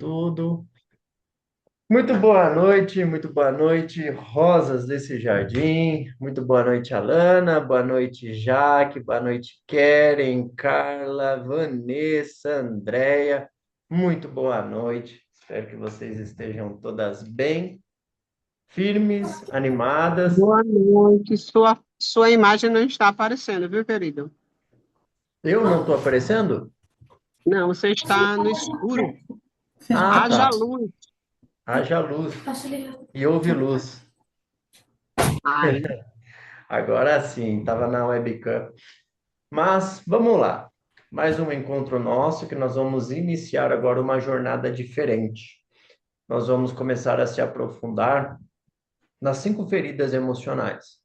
tudo. muito boa noite, rosas desse jardim. Muito boa noite, Alana. Boa noite, Jaque. Boa noite, Keren, Carla, Vanessa, Andréia. Muito boa noite. Espero que vocês estejam todas bem, firmes, animadas. Boa noite. Sua imagem não está aparecendo, viu, querido? Eu não estou aparecendo? Não, você está no escuro. Ah, Haja tá. luz. Haja luz e houve luz. Aí, Agora sim, estava na webcam. Mas vamos lá. Mais um encontro nosso que nós vamos iniciar agora uma jornada diferente. Nós vamos começar a se aprofundar nas 5 feridas emocionais.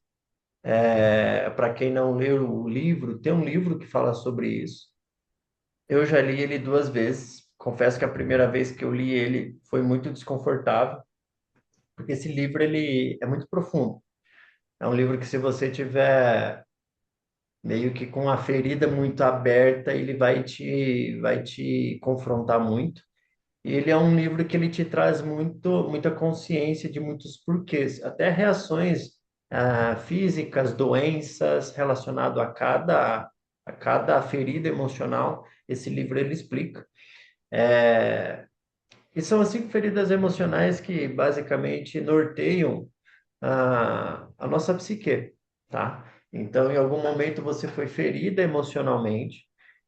Para quem não leu o livro, tem um livro que fala sobre isso. Eu já li ele 2 vezes. Confesso que a primeira vez que eu li ele foi muito desconfortável, porque esse livro ele é muito profundo. É um livro que se você tiver meio que com a ferida muito aberta, ele vai te confrontar muito. E ele é um livro que ele te traz muita consciência de muitos porquês, até reações físicas, doenças relacionado a cada ferida emocional. Esse livro ele explica. E são as 5 feridas emocionais que basicamente norteiam a nossa psique, tá? Então, em algum momento você foi ferida emocionalmente,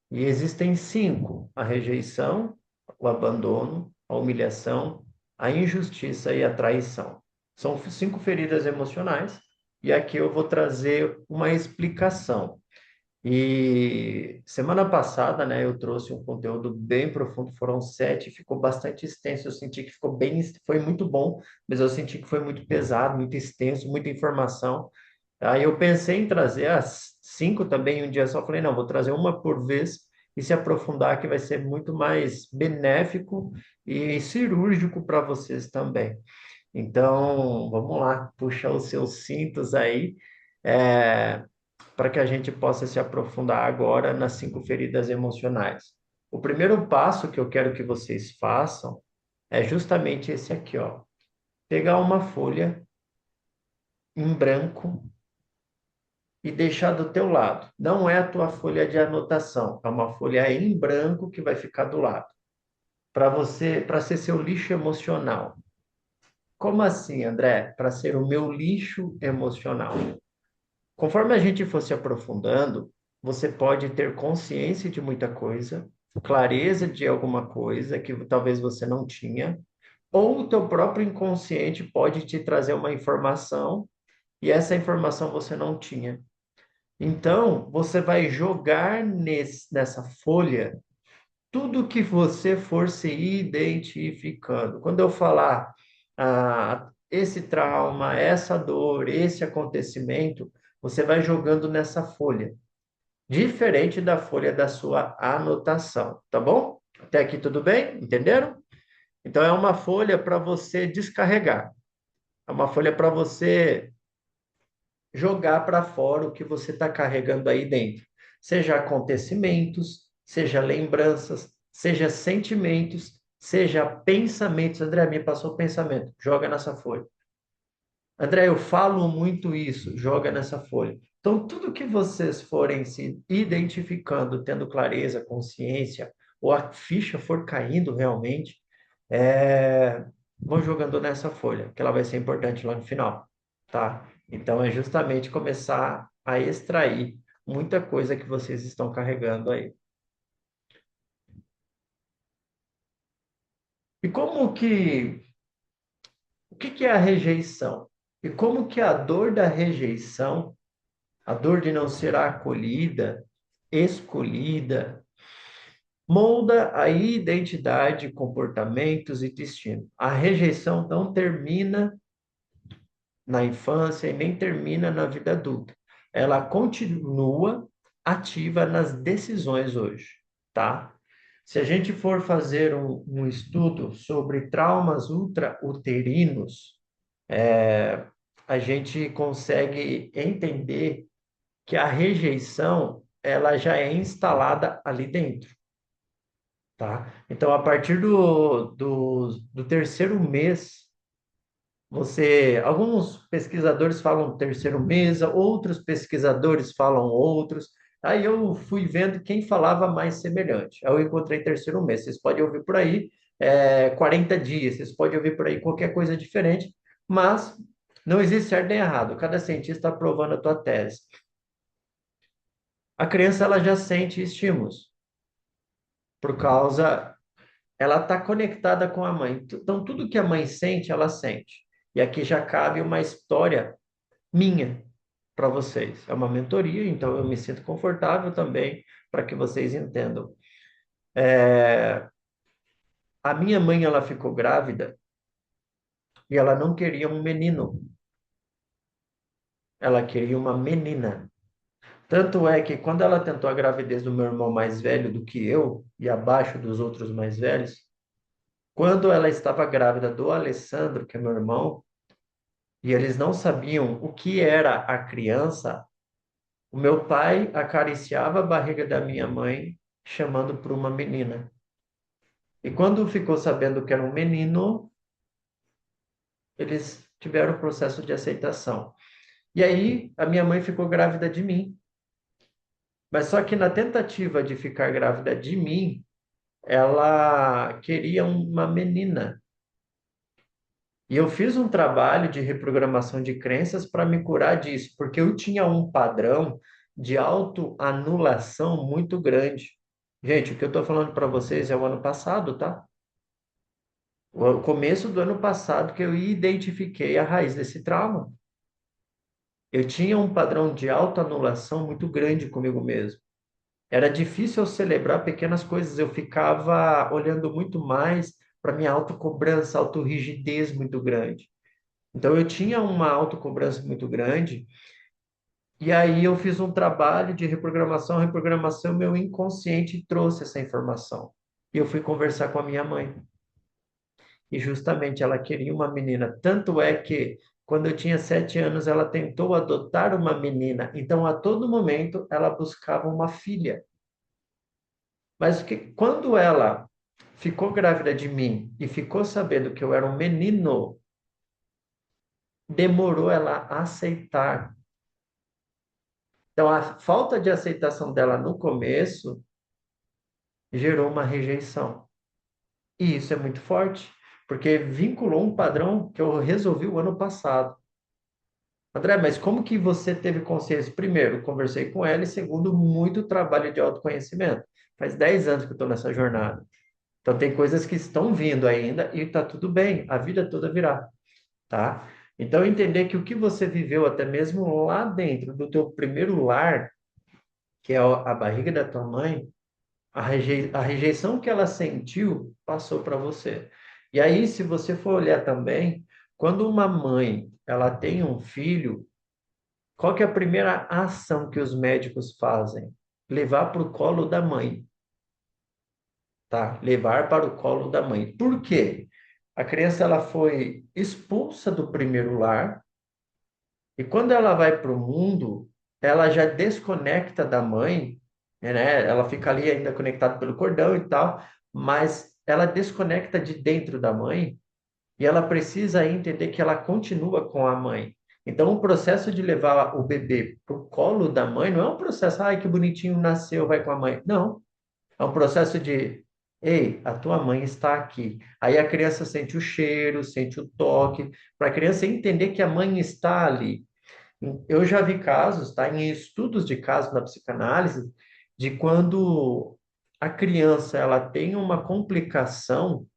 e existem 5: a rejeição, o abandono, a humilhação, a injustiça e a traição. São 5 feridas emocionais, e aqui eu vou trazer uma explicação. E semana passada, né, eu trouxe um conteúdo bem profundo, foram 7, ficou bastante extenso. Eu senti que ficou bem, foi muito bom, mas eu senti que foi muito pesado, muito extenso, muita informação. Aí eu pensei em trazer as 5 também em um dia só. Falei, não, vou trazer uma por vez e se aprofundar, que vai ser muito mais benéfico e cirúrgico para vocês também. Então, vamos lá, puxa os seus cintos aí. É, para que a gente possa se aprofundar agora nas 5 feridas emocionais. O primeiro passo que eu quero que vocês façam é justamente esse aqui, ó. Pegar uma folha em branco e deixar do teu lado. Não é a tua folha de anotação, é uma folha em branco que vai ficar do lado. Para ser seu lixo emocional. Como assim, André? Para ser o meu lixo emocional. Conforme a gente for se aprofundando, você pode ter consciência de muita coisa, clareza de alguma coisa que talvez você não tinha, ou o teu próprio inconsciente pode te trazer uma informação e essa informação você não tinha. Então, você vai jogar nessa folha tudo que você for se identificando. Quando eu falar esse trauma, essa dor, esse acontecimento, você vai jogando nessa folha, diferente da folha da sua anotação, tá bom? Até aqui tudo bem? Entenderam? Então é uma folha para você descarregar, é uma folha para você jogar para fora o que você está carregando aí dentro, seja acontecimentos, seja lembranças, seja sentimentos, seja pensamentos. André, me passou pensamento, joga nessa folha. André, eu falo muito isso, joga nessa folha. Então, tudo que vocês forem se identificando, tendo clareza, consciência, ou a ficha for caindo realmente, é, vão jogando nessa folha, que ela vai ser importante lá no final, tá? Então, é justamente começar a extrair muita coisa que vocês estão carregando aí. E o que é a rejeição? E como que a dor da rejeição, a dor de não ser acolhida, escolhida, molda a identidade, comportamentos e destino. A rejeição não termina na infância e nem termina na vida adulta. Ela continua ativa nas decisões hoje, tá? Se a gente for fazer um estudo sobre traumas ultrauterinos, a gente consegue entender que a rejeição ela já é instalada ali dentro, tá? Então, a partir do terceiro mês, alguns pesquisadores falam terceiro mês, outros pesquisadores falam outros. Aí eu fui vendo quem falava mais semelhante. Aí eu encontrei terceiro mês. Vocês podem ouvir por aí 40 dias, vocês podem ouvir por aí qualquer coisa diferente, mas não existe certo nem errado. Cada cientista está aprovando a tua tese. A criança ela já sente estímulos, por causa ela está conectada com a mãe. Então, tudo que a mãe sente, ela sente. E aqui já cabe uma história minha para vocês. É uma mentoria, então eu me sinto confortável também para que vocês entendam. A minha mãe, ela ficou grávida e ela não queria um menino, ela queria uma menina. Tanto é que quando ela tentou a gravidez do meu irmão mais velho do que eu, e abaixo dos outros mais velhos, quando ela estava grávida do Alessandro, que é meu irmão, e eles não sabiam o que era a criança, o meu pai acariciava a barriga da minha mãe, chamando por uma menina. E quando ficou sabendo que era um menino, eles tiveram o processo de aceitação. E aí, a minha mãe ficou grávida de mim. Mas só que na tentativa de ficar grávida de mim, ela queria uma menina. E eu fiz um trabalho de reprogramação de crenças para me curar disso, porque eu tinha um padrão de autoanulação muito grande. Gente, o que eu estou falando para vocês é o ano passado, tá? O começo do ano passado que eu identifiquei a raiz desse trauma. Eu tinha um padrão de autoanulação muito grande comigo mesmo. Era difícil eu celebrar pequenas coisas, eu ficava olhando muito mais para minha autocobrança, autorrigidez muito grande. Então eu tinha uma autocobrança muito grande, e aí eu fiz um trabalho de reprogramação, meu inconsciente trouxe essa informação. E eu fui conversar com a minha mãe. E justamente ela queria uma menina. Tanto é que, quando eu tinha 7 anos, ela tentou adotar uma menina. Então, a todo momento, ela buscava uma filha. Mas quando ela ficou grávida de mim e ficou sabendo que eu era um menino, demorou ela a aceitar. Então, a falta de aceitação dela no começo gerou uma rejeição. E isso é muito forte, porque vinculou um padrão que eu resolvi o ano passado. André, mas como que você teve consciência? Primeiro, conversei com ela, e segundo, muito trabalho de autoconhecimento. Faz 10 anos que eu estou nessa jornada. Então, tem coisas que estão vindo ainda e está tudo bem, a vida toda virá, tá? Então, entender que o que você viveu até mesmo lá dentro do teu primeiro lar, que é a barriga da tua mãe, a rejeição que ela sentiu passou para você. E aí, se você for olhar também, quando uma mãe ela tem um filho, qual que é a primeira ação que os médicos fazem? Levar para o colo da mãe, tá? Levar para o colo da mãe. Por quê? A criança ela foi expulsa do primeiro lar e quando ela vai para o mundo, ela já desconecta da mãe, né? Ela fica ali ainda conectada pelo cordão e tal, mas ela desconecta de dentro da mãe e ela precisa entender que ela continua com a mãe. Então, o processo de levar o bebê para o colo da mãe não é um processo, ai, que bonitinho, nasceu, vai com a mãe. Não. É um processo de, ei, a tua mãe está aqui. Aí a criança sente o cheiro, sente o toque, para a criança entender que a mãe está ali. Eu já vi casos, tá, em estudos de casos na psicanálise, de quando a criança ela tem uma complicação,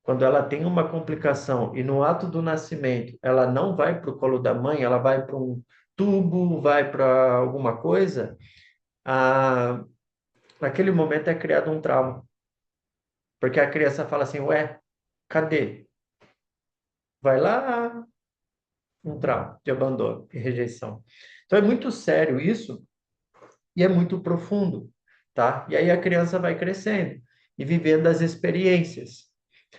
quando ela tem uma complicação e no ato do nascimento ela não vai para o colo da mãe, ela vai para um tubo, vai para alguma coisa, naquele momento é criado um trauma. Porque a criança fala assim, ué, cadê? Vai lá, um trauma de abandono e rejeição. Então é muito sério isso e é muito profundo, tá? E aí a criança vai crescendo e vivendo as experiências.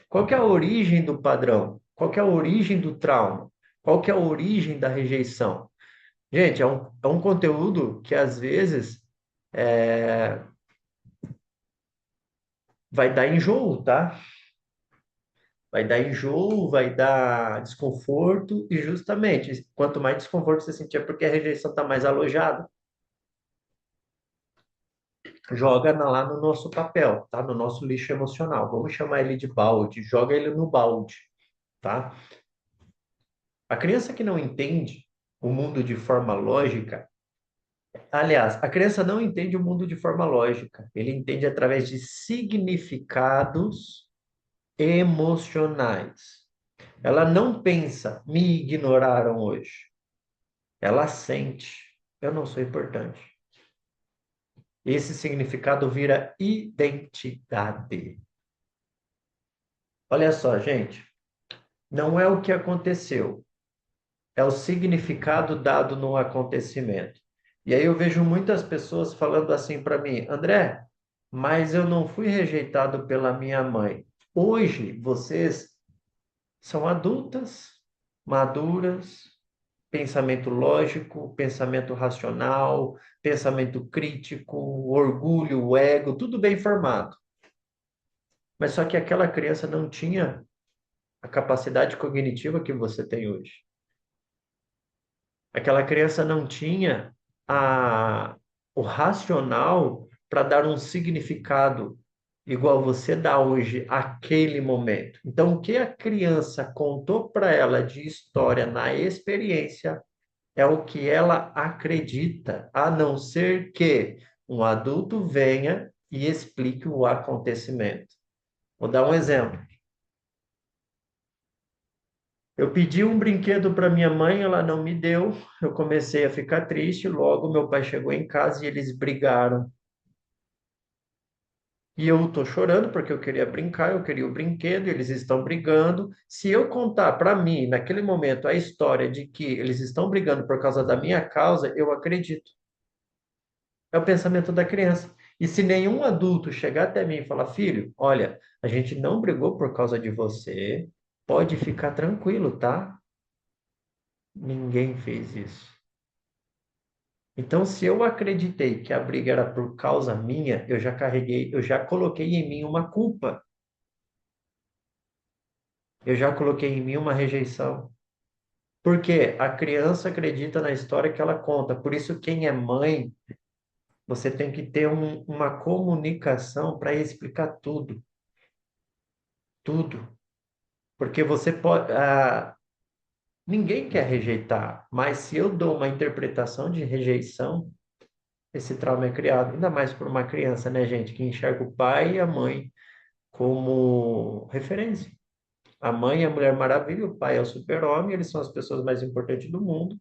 Qual que é a origem do padrão? Qual que é a origem do trauma? Qual que é a origem da rejeição? Gente, é um conteúdo que às vezes vai dar enjoo, tá? vai dar enjoo, vai dar desconforto, e justamente, quanto mais desconforto você sentir, é porque a rejeição está mais alojada. Joga lá no nosso papel, tá? No nosso lixo emocional. Vamos chamar ele de balde, joga ele no balde, tá? A criança que não entende o mundo de forma lógica, aliás, a criança não entende o mundo de forma lógica, ele entende através de significados emocionais. Ela não pensa, me ignoraram hoje. Ela sente, eu não sou importante. Esse significado vira identidade. Olha só, gente, não é o que aconteceu, é o significado dado no acontecimento. E aí eu vejo muitas pessoas falando assim para mim, André, mas eu não fui rejeitado pela minha mãe. Hoje vocês são adultas, maduras, pensamento lógico, pensamento racional, pensamento crítico, orgulho, o ego, tudo bem formado. Mas só que aquela criança não tinha a capacidade cognitiva que você tem hoje. Aquela criança não tinha a, o racional para dar um significado igual você dá hoje àquele momento. Então, o que a criança contou para ela de história na experiência é o que ela acredita, a não ser que um adulto venha e explique o acontecimento. Vou dar um exemplo. Eu pedi um brinquedo para minha mãe, ela não me deu. Eu comecei a ficar triste. Logo, meu pai chegou em casa e eles brigaram. E eu estou chorando porque eu queria brincar, eu queria o brinquedo, eles estão brigando. Se eu contar para mim, naquele momento, a história de que eles estão brigando por causa da minha causa, eu acredito. É o pensamento da criança. E se nenhum adulto chegar até mim e falar, filho, olha, a gente não brigou por causa de você, pode ficar tranquilo, tá? Ninguém fez isso. Então, se eu acreditei que a briga era por causa minha, eu já carreguei, eu já coloquei em mim uma culpa. Eu já coloquei em mim uma rejeição. Porque a criança acredita na história que ela conta. Por isso, quem é mãe, você tem que ter uma comunicação para explicar tudo. Tudo. Porque você pode. Ninguém quer rejeitar, mas se eu dou uma interpretação de rejeição, esse trauma é criado, ainda mais por uma criança, né, gente, que enxerga o pai e a mãe como referência. A mãe é a Mulher Maravilha, o pai é o Super-Homem, eles são as pessoas mais importantes do mundo.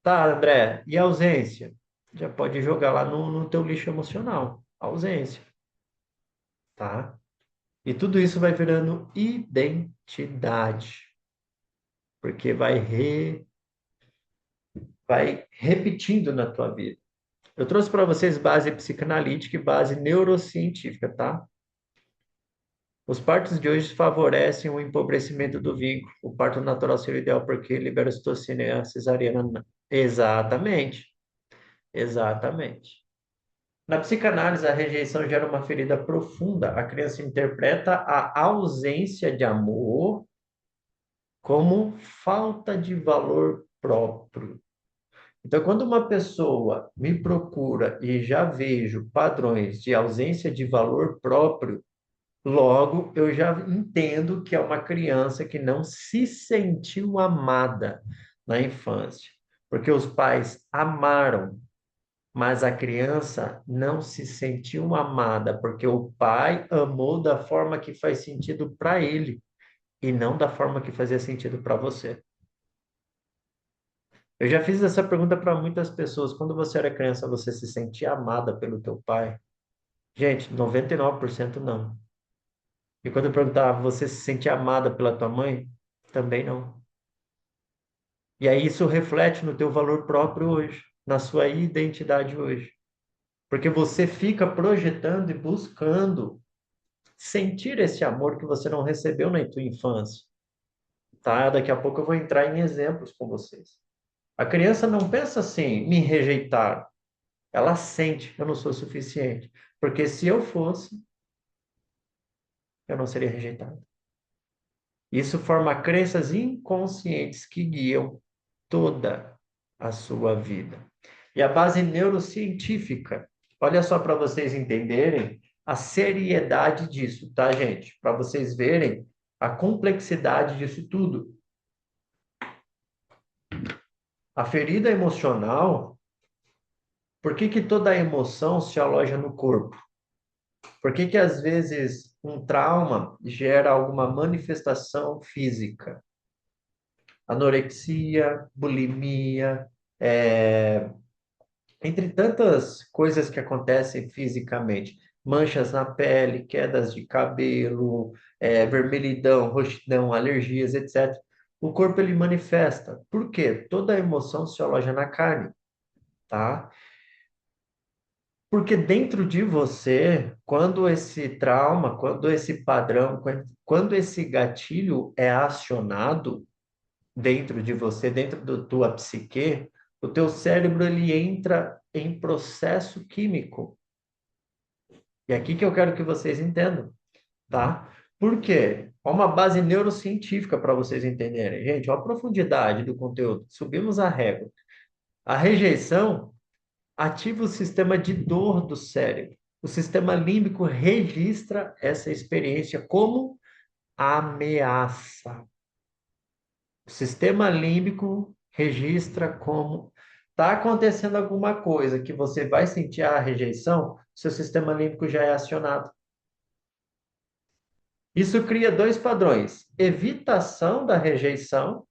Tá, André, e a ausência? Já pode jogar lá no teu lixo emocional. Ausência, tá? E tudo isso vai virando identidade, porque vai repetindo na tua vida. Eu trouxe para vocês base psicanalítica e base neurocientífica, tá? Os partos de hoje favorecem o empobrecimento do vínculo. O parto natural seria ideal porque libera ocitocina e a cesariana não. Exatamente, exatamente. Na psicanálise, a rejeição gera uma ferida profunda. A criança interpreta a ausência de amor como falta de valor próprio. Então, quando uma pessoa me procura e já vejo padrões de ausência de valor próprio, logo eu já entendo que é uma criança que não se sentiu amada na infância, porque os pais amaram, mas a criança não se sentiu amada, porque o pai amou da forma que faz sentido para ele e não da forma que fazia sentido para você. Eu já fiz essa pergunta para muitas pessoas. Quando você era criança, você se sentia amada pelo teu pai? Gente, 99% não. E quando eu perguntava, você se sentia amada pela tua mãe? Também não. E aí isso reflete no teu valor próprio hoje, na sua identidade hoje. Porque você fica projetando e buscando sentir esse amor que você não recebeu na tua infância. Tá? Daqui a pouco eu vou entrar em exemplos com vocês. A criança não pensa assim, me rejeitar. Ela sente, eu não sou suficiente. Porque se eu fosse, eu não seria rejeitado. Isso forma crenças inconscientes que guiam toda a sua vida. E a base neurocientífica, olha só para vocês entenderem a seriedade disso, tá, gente? Para vocês verem a complexidade disso tudo. A ferida emocional, por que que toda emoção se aloja no corpo? Por que que às vezes um trauma gera alguma manifestação física? Anorexia, bulimia, é, entre tantas coisas que acontecem fisicamente, manchas na pele, quedas de cabelo, vermelhidão, roxidão, alergias, etc. O corpo ele manifesta. Por quê? Toda emoção se aloja na carne, tá? Porque dentro de você, quando esse trauma, quando esse padrão, quando esse gatilho é acionado dentro de você, dentro da tua psique, o teu cérebro ele entra em processo químico. E é aqui que eu quero que vocês entendam, tá? Por quê? Há uma base neurocientífica para vocês entenderem. Gente, olha a profundidade do conteúdo. Subimos a régua. A rejeição ativa o sistema de dor do cérebro. O sistema límbico registra essa experiência como ameaça. O sistema límbico registra como está acontecendo alguma coisa que você vai sentir a rejeição, seu sistema límbico já é acionado. Isso cria dois padrões: evitação da rejeição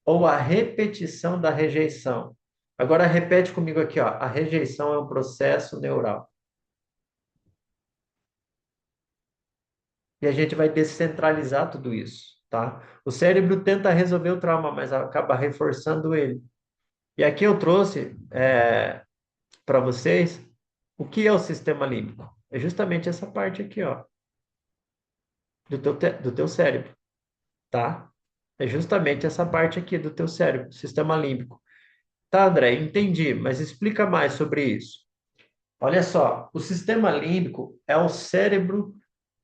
ou a repetição da rejeição. Agora repete comigo aqui, ó. A rejeição é um processo neural. E a gente vai descentralizar tudo isso, tá? O cérebro tenta resolver o trauma, mas acaba reforçando ele. E aqui eu trouxe para vocês o que é o sistema límbico. É justamente essa parte aqui, ó, do teu cérebro, tá? É justamente essa parte aqui do teu cérebro, sistema límbico. Tá, André, entendi, mas explica mais sobre isso. Olha só, o sistema límbico é o cérebro,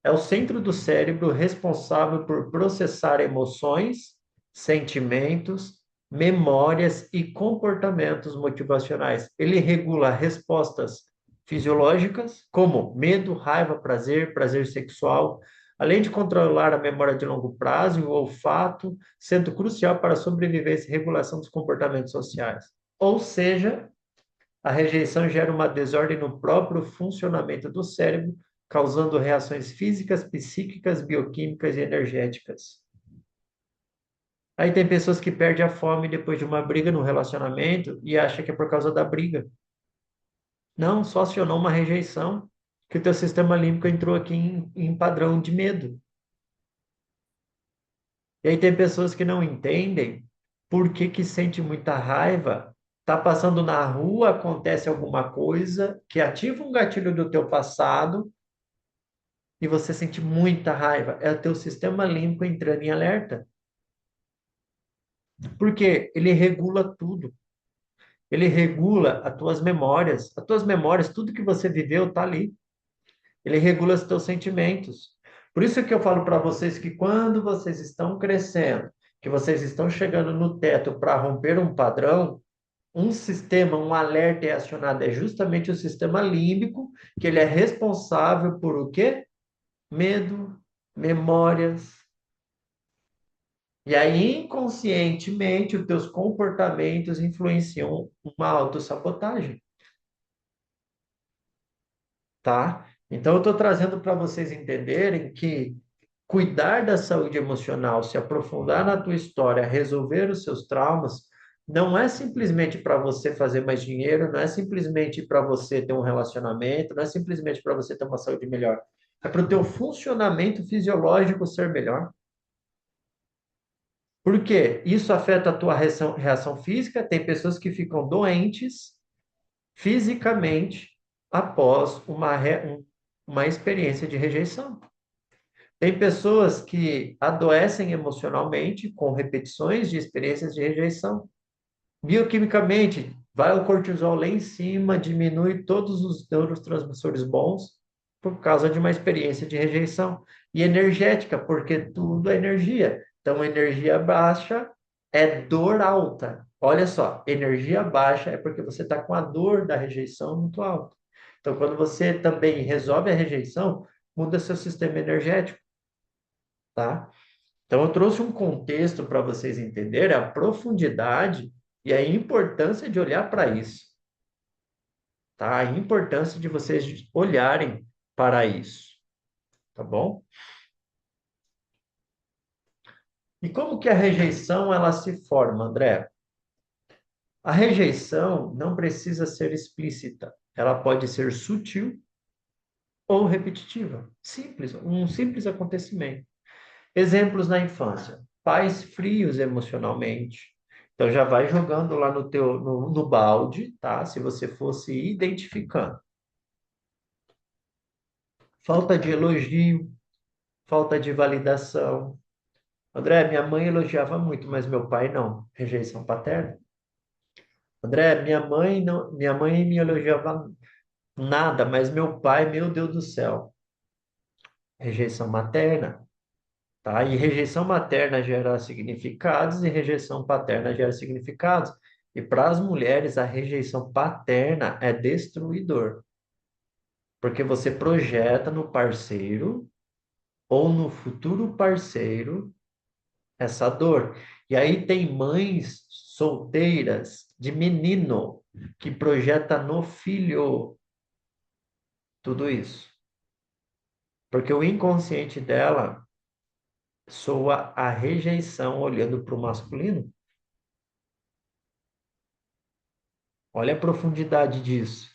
é o centro do cérebro responsável por processar emoções, sentimentos, memórias e comportamentos motivacionais. Ele regula respostas fisiológicas, como medo, raiva, prazer, prazer sexual, além de controlar a memória de longo prazo e o olfato, sendo crucial para a sobrevivência e regulação dos comportamentos sociais. Ou seja, a rejeição gera uma desordem no próprio funcionamento do cérebro, causando reações físicas, psíquicas, bioquímicas e energéticas. Aí tem pessoas que perdem a fome depois de uma briga no relacionamento e acham que é por causa da briga. Não, só acionou uma rejeição, que o teu sistema límbico entrou aqui em padrão de medo. E aí tem pessoas que não entendem por que que sente muita raiva. Tá passando na rua, acontece alguma coisa que ativa um gatilho do teu passado e você sente muita raiva. É o teu sistema límbico entrando em alerta. Porque ele regula tudo. Ele regula as tuas memórias. As tuas memórias, tudo que você viveu está ali. Ele regula os teus sentimentos. Por isso que eu falo para vocês que quando vocês estão crescendo, que vocês estão chegando no teto para romper um padrão, um sistema, um alerta é acionado, é justamente o sistema límbico, que ele é responsável por o quê? Medo, memórias. E aí, inconscientemente, os teus comportamentos influenciam uma autossabotagem, tá? Então, eu estou trazendo para vocês entenderem que cuidar da saúde emocional, se aprofundar na tua história, resolver os seus traumas, não é simplesmente para você fazer mais dinheiro, não é simplesmente para você ter um relacionamento, não é simplesmente para você ter uma saúde melhor. É para o teu funcionamento fisiológico ser melhor. Por quê? Isso afeta a tua reação física. Tem pessoas que ficam doentes fisicamente após uma experiência de rejeição. Tem pessoas que adoecem emocionalmente com repetições de experiências de rejeição. Bioquimicamente, vai o cortisol lá em cima, diminui todos os neurotransmissores bons, por causa de uma experiência de rejeição. E energética, porque tudo é energia. Então, energia baixa é dor alta. Olha só, energia baixa é porque você está com a dor da rejeição muito alta. Então, quando você também resolve a rejeição, muda seu sistema energético, tá? Então, eu trouxe um contexto para vocês entenderem a profundidade e a importância de olhar para isso, tá? A importância de vocês olharem para isso, tá bom? E como que a rejeição ela se forma, André? A rejeição não precisa ser explícita, ela pode ser sutil ou repetitiva, simples, um simples acontecimento. Exemplos na infância: pais frios emocionalmente. Então já vai jogando lá no balde, tá? Se você fosse identificando. Falta de elogio, falta de validação. André, minha mãe elogiava muito, mas meu pai não. Rejeição paterna. André, minha mãe me elogiava nada, mas meu pai, meu Deus do céu, rejeição materna, tá? E rejeição materna gera significados e rejeição paterna gera significados. E para as mulheres, a rejeição paterna é destruidor, porque você projeta no parceiro ou no futuro parceiro essa dor. E aí tem mães solteiras de menino que projeta no filho tudo isso. Porque o inconsciente dela soa a rejeição olhando para o masculino. Olha a profundidade disso.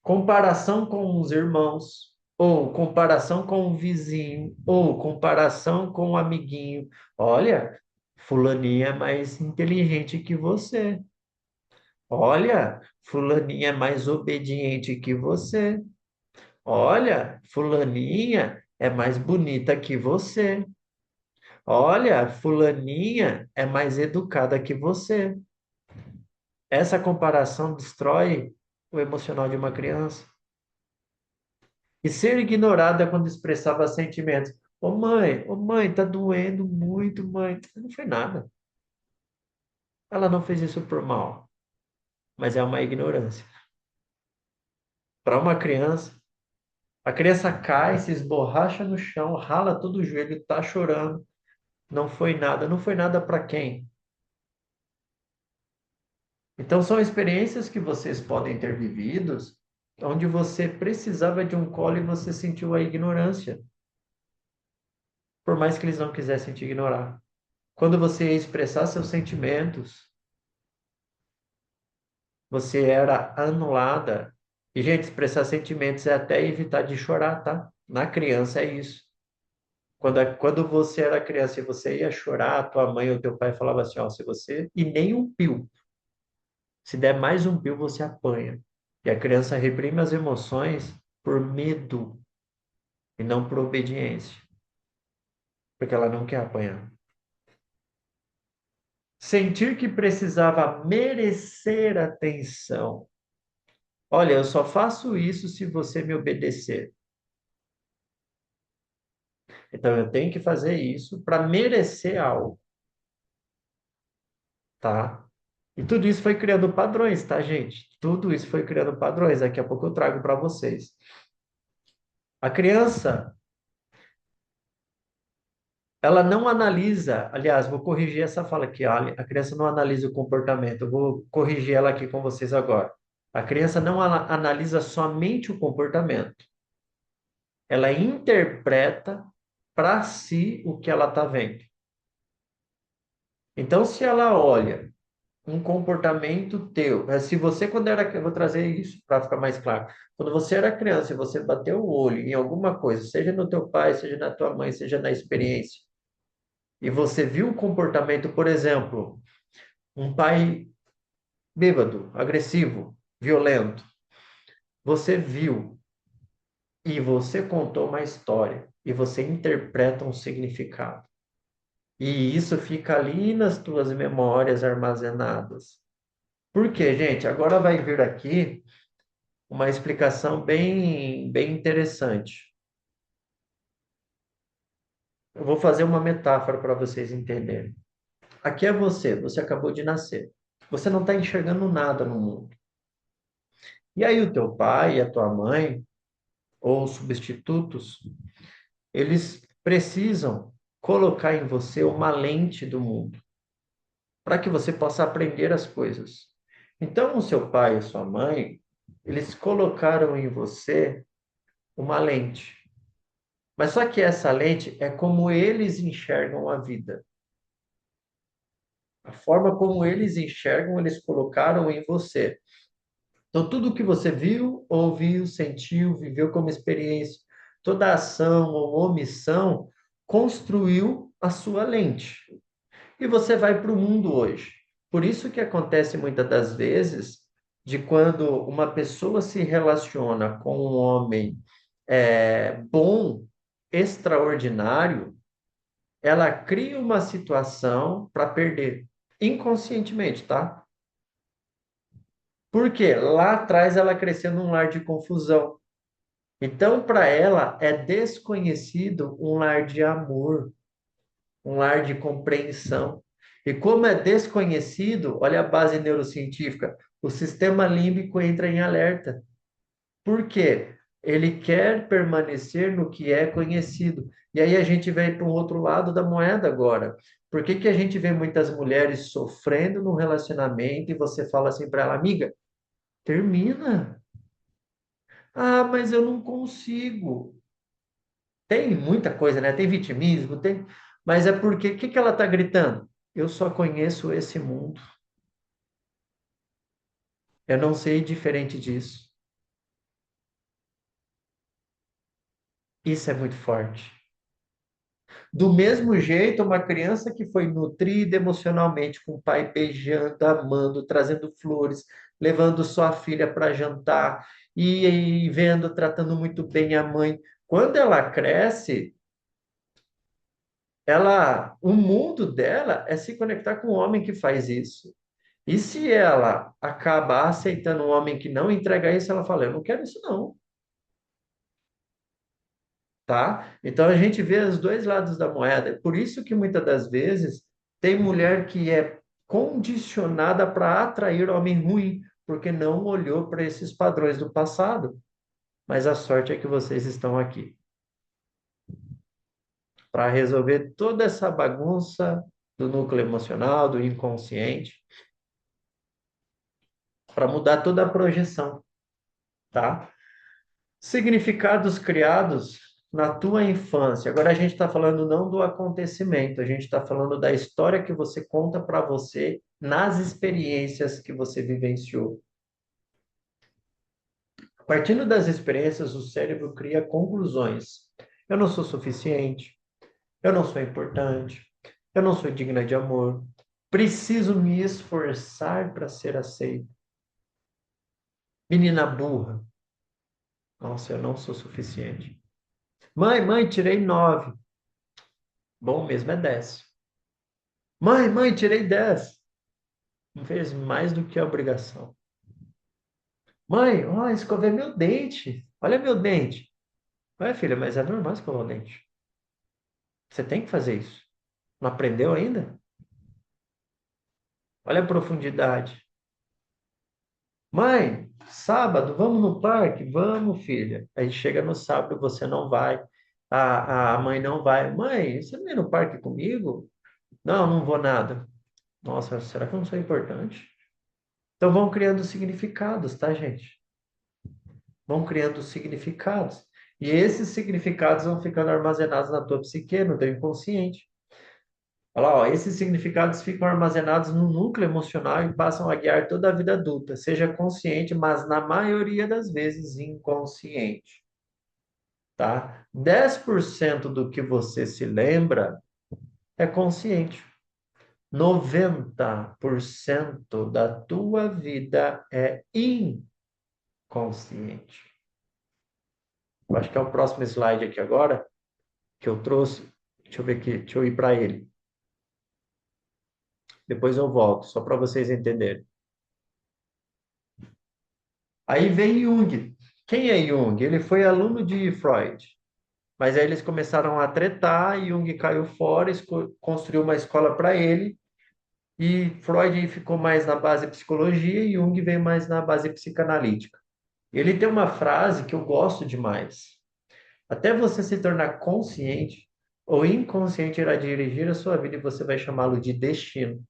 Comparação com os irmãos, ou comparação com o vizinho, ou comparação com o amiguinho. Olha, fulaninha é mais inteligente que você. Olha, fulaninha é mais obediente que você. Olha, fulaninha é mais bonita que você. Olha, fulaninha é mais educada que você. Essa comparação destrói o emocional de uma criança. E ser ignorada quando expressava sentimentos. Ô mãe, tá doendo muito, mãe. Não foi nada. Ela não fez isso por mal, mas é uma ignorância. Para uma criança, a criança cai, se esborracha no chão, rala todo o joelho, tá chorando. Não foi nada. Não foi nada para quem? Então, são experiências que vocês podem ter vividos, onde você precisava de um colo e você sentiu a ignorância, por mais que eles não quisessem te ignorar. Quando você ia expressar seus sentimentos, você era anulada. E, gente, expressar sentimentos é até evitar de chorar, tá? Na criança é isso. Quando você era criança e você ia chorar, tua mãe ou teu pai falava assim, ó, se você... E nem um pio. Se der mais um pio, você apanha. E a criança reprime as emoções por medo e não por obediência, porque ela não quer apanhar. Sentir que precisava merecer atenção. Olha, eu só faço isso se você me obedecer. Então eu tenho que fazer isso para merecer algo, tá? E tudo isso foi criando padrões, tá, gente? Tudo isso foi criando padrões. Daqui a pouco eu trago para vocês. A criança, ela não analisa, aliás, vou corrigir essa fala aqui, ó, a criança não analisa o comportamento, eu vou corrigir ela aqui com vocês agora. A criança não analisa somente o comportamento, ela interpreta para si o que ela está vendo. Então, se ela olha um comportamento teu, se você quando era, eu vou trazer isso para ficar mais claro. Quando você era criança e você bateu o olho em alguma coisa, seja no teu pai, seja na tua mãe, seja na experiência, e você viu o comportamento, por exemplo, um pai bêbado, agressivo, violento. Você viu e você contou uma história e você interpreta um significado. E isso fica ali nas tuas memórias armazenadas. Por quê, gente? Agora vai vir aqui uma explicação bem interessante. Eu vou fazer uma metáfora para vocês entenderem. Aqui é você, você acabou de nascer. Você não está enxergando nada no mundo. E aí o teu pai e a tua mãe, ou substitutos, eles precisam colocar em você uma lente do mundo, para que você possa aprender as coisas. Então, o seu pai e a sua mãe, eles colocaram em você uma lente. Mas só que essa lente é como eles enxergam a vida. A forma como eles enxergam, eles colocaram em você. Então, tudo que você viu, ouviu, sentiu, viveu como experiência, toda ação ou omissão, construiu a sua lente. E você vai para o mundo hoje. Por isso que acontece muitas das vezes de quando uma pessoa se relaciona com um homem bom, extraordinário, ela cria uma situação para perder, inconscientemente, tá? Porque lá atrás ela cresceu num lar de confusão. Então, para ela, é desconhecido um lar de amor, um lar de compreensão. E como é desconhecido, olha a base neurocientífica, o sistema límbico entra em alerta. Por quê? Ele quer permanecer no que é conhecido. E aí a gente vem para um outro lado da moeda agora. Por que que a gente vê muitas mulheres sofrendo no relacionamento e você fala assim para ela, amiga, termina. Ah, mas eu não consigo. Tem muita coisa, né? Tem vitimismo, tem. Mas é porque, o que que ela está gritando? Eu só conheço esse mundo. Eu não sei diferente disso. Isso é muito forte. Do mesmo jeito, uma criança que foi nutrida emocionalmente com o pai beijando, amando, trazendo flores, levando sua filha para jantar e vendo, tratando muito bem a mãe. Quando ela cresce, o mundo dela é se conectar com o homem que faz isso. E se ela acaba aceitando um homem que não entrega isso, ela fala, eu não quero isso não, tá? Então a gente vê os dois lados da moeda. Por isso que muitas das vezes tem mulher que é condicionada para atrair homem ruim, porque não olhou para esses padrões do passado. Mas a sorte é que vocês estão aqui para resolver toda essa bagunça do núcleo emocional, do inconsciente, para mudar toda a projeção, tá? Significados criados na tua infância. Agora a gente está falando não do acontecimento, a gente está falando da história que você conta para você nas experiências que você vivenciou. Partindo das experiências, o cérebro cria conclusões. Eu não sou suficiente, eu não sou importante, eu não sou digna de amor, preciso me esforçar para ser aceito. Menina burra, nossa, eu não sou suficiente. Mãe, tirei 9. Bom mesmo é 10. Mãe, tirei 10. Não fez mais do que a obrigação. Mãe, ó, escovei meu dente. Olha meu dente. Ué, filha, mas é normal escovar o dente. Você tem que fazer isso. Não aprendeu ainda? Olha a profundidade. Mãe, sábado, vamos no parque? Vamos, filha. Aí chega no sábado, você não vai. A mãe não vai. Mãe, você não vai no parque comigo? Não, não vou nada. Nossa, será que eu não sou importante? Então vão criando significados, tá, gente? Vão criando significados. E esses significados vão ficando armazenados na tua psique, no teu inconsciente. Olha lá, ó, esses significados ficam armazenados no núcleo emocional e passam a guiar toda a vida adulta, seja consciente, mas na maioria das vezes inconsciente, tá? 10% do que você se lembra é consciente. 90% da tua vida é inconsciente. Eu acho que é o próximo slide aqui agora que eu trouxe. Deixa eu ver aqui, deixa eu ir para ele. Depois eu volto, só para vocês entenderem. Aí vem Jung. Quem é Jung? Ele foi aluno de Freud. Mas aí eles começaram a tretar, Jung caiu fora, construiu uma escola para ele, e Freud ficou mais na base psicologia e Jung veio mais na base psicanalítica. Ele tem uma frase que eu gosto demais. Até você se tornar consciente, o inconsciente irá dirigir a sua vida e você vai chamá-lo de destino.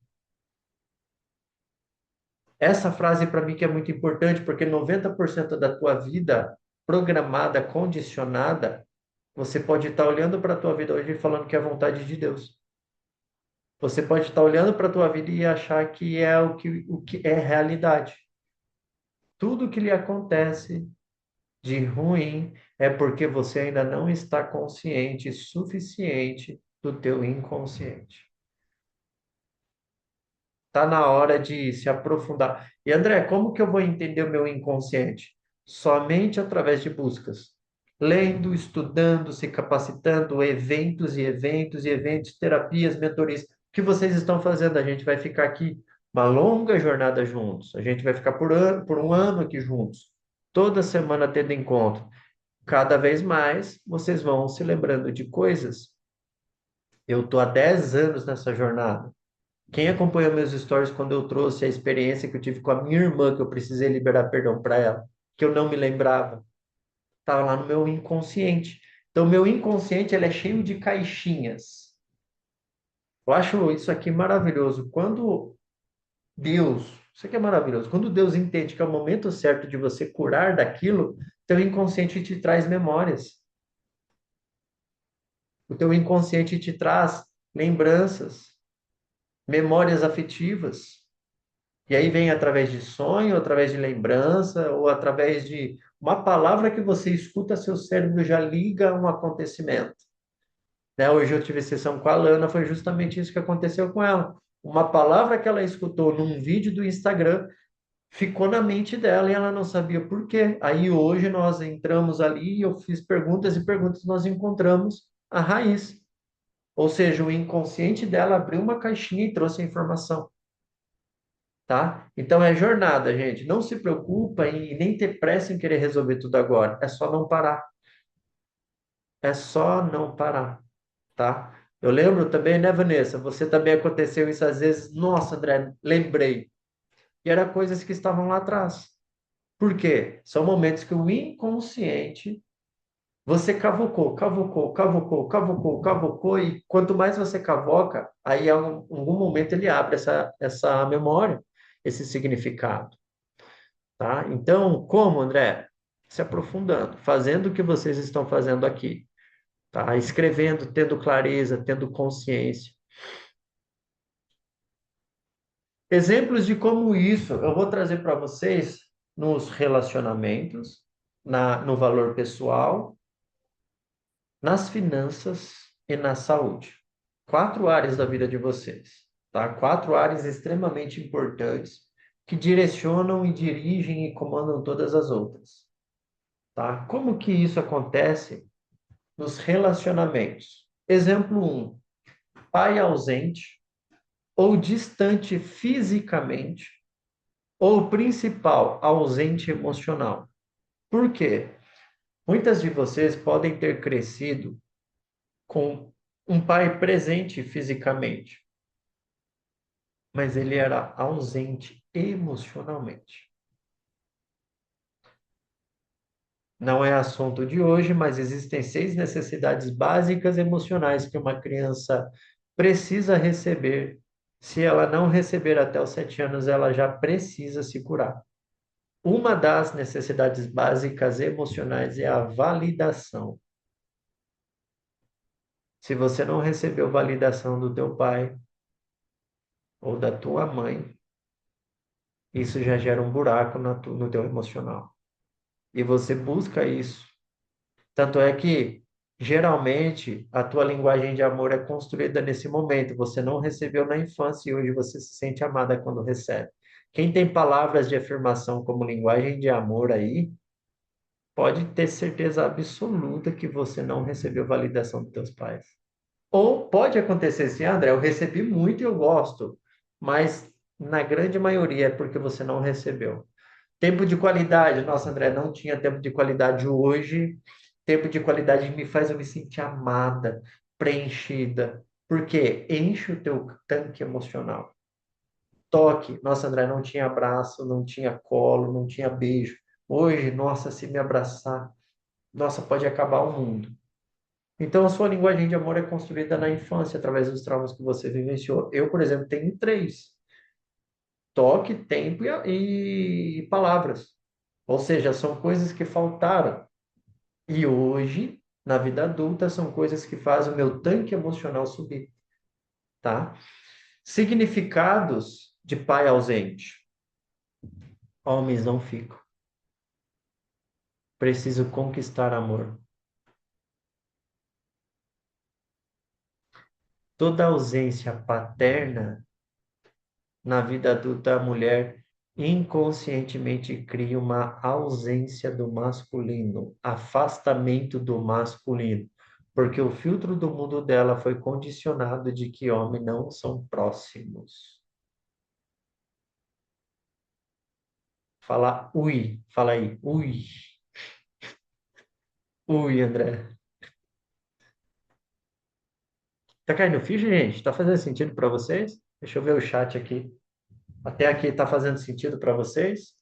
Essa frase para mim que é muito importante, porque 90% da tua vida programada, condicionada, você pode estar olhando para a tua vida hoje e falando que é a vontade de Deus. Você pode estar olhando para a tua vida e achar que é o que é realidade. Tudo que lhe acontece de ruim é porque você ainda não está consciente suficiente do teu inconsciente. Está na hora de se aprofundar. E André, como que eu vou entender o meu inconsciente? Somente através de buscas. Lendo, estudando, se capacitando, eventos e eventos e eventos, terapias, mentorias. O que vocês estão fazendo? A gente vai ficar aqui uma longa jornada juntos. A gente vai ficar por um ano aqui juntos. Toda semana tendo encontro. Cada vez mais vocês vão se lembrando de coisas. Eu estou há 10 anos nessa jornada. Quem acompanhou meus stories quando eu trouxe a experiência que eu tive com a minha irmã, que eu precisei liberar perdão para ela, que eu não me lembrava, estava lá no meu inconsciente. Então, meu inconsciente ele é cheio de caixinhas. Eu acho isso aqui maravilhoso. Quando Deus, isso aqui é maravilhoso. Quando Deus entende que é o momento certo de você curar daquilo, teu inconsciente te traz memórias. O teu inconsciente te traz lembranças, memórias afetivas. E aí vem através de sonho, através de lembrança, ou através de uma palavra que você escuta, seu cérebro já liga um acontecimento. Né? Hoje eu tive sessão com a Lana, foi justamente isso que aconteceu com ela. Uma palavra que ela escutou num vídeo do Instagram ficou na mente dela e ela não sabia por quê. Aí hoje nós entramos ali e eu fiz perguntas e perguntas, nós encontramos a raiz. Ou seja, o inconsciente dela abriu uma caixinha e trouxe a informação. Tá? Então é jornada, gente. Não se preocupa em nem ter pressa em querer resolver tudo agora. É só não parar. É só não parar, tá? Eu lembro também, né, Vanessa? Você também aconteceu isso às vezes. Nossa, André, lembrei. E era coisas que estavam lá atrás. Por quê? São momentos que o inconsciente você cavucou, cavucou, cavucou, cavucou, cavucou, e quanto mais você cavoca, aí em algum momento ele abre essa memória, esse significado. Tá? Então, como, André? Se aprofundando, fazendo o que vocês estão fazendo aqui, tá? Escrevendo, tendo clareza, tendo consciência. Exemplos de como isso eu vou trazer para vocês nos relacionamentos, no valor pessoal, nas finanças e na saúde. 4 áreas da vida de vocês, tá? 4 áreas extremamente importantes que direcionam e dirigem e comandam todas as outras, tá? Como que isso acontece nos relacionamentos? Exemplo um: pai ausente ou distante fisicamente, ou principal, ausente emocional. Por quê? Muitas de vocês podem ter crescido com um pai presente fisicamente, mas ele era ausente emocionalmente. Não é assunto de hoje, mas existem 6 necessidades básicas emocionais que uma criança precisa receber. Se ela não receber até os 7 anos, ela já precisa se curar. Uma das necessidades básicas emocionais é a validação. Se você não recebeu validação do teu pai ou da tua mãe, isso já gera um buraco no teu emocional. E você busca isso. Tanto é que, geralmente, a tua linguagem de amor é construída nesse momento. Você não recebeu na infância e hoje você se sente amada quando recebe. Quem tem palavras de afirmação como linguagem de amor aí, pode ter certeza absoluta que você não recebeu validação dos teus pais. Ou pode acontecer assim, André, eu recebi muito e eu gosto, mas na grande maioria é porque você não recebeu. Tempo de qualidade. Nossa, André, não tinha tempo de qualidade hoje. Tempo de qualidade me faz eu me sentir amada, preenchida. Porque enche o teu tanque emocional. Toque. Nossa, André, não tinha abraço, não tinha colo, não tinha beijo. Hoje, nossa, se me abraçar, nossa, pode acabar o mundo. Então, a sua linguagem de amor é construída na infância, através dos traumas que você vivenciou. Eu, por exemplo, tenho três: toque, tempo e palavras. Ou seja, são coisas que faltaram. E hoje, na vida adulta, são coisas que fazem o meu tanque emocional subir, tá? Significados de pai ausente. Homens não ficam. Preciso conquistar amor. Toda ausência paterna na vida adulta, a mulher inconscientemente cria uma ausência do masculino, afastamento do masculino, porque o filtro do mundo dela foi condicionado de que homens não são próximos. Fala ui, fala aí, ui, ui, André. Tá caindo ficha, gente? Tá fazendo sentido para vocês? Deixa eu ver o chat aqui. Até aqui tá fazendo sentido para vocês?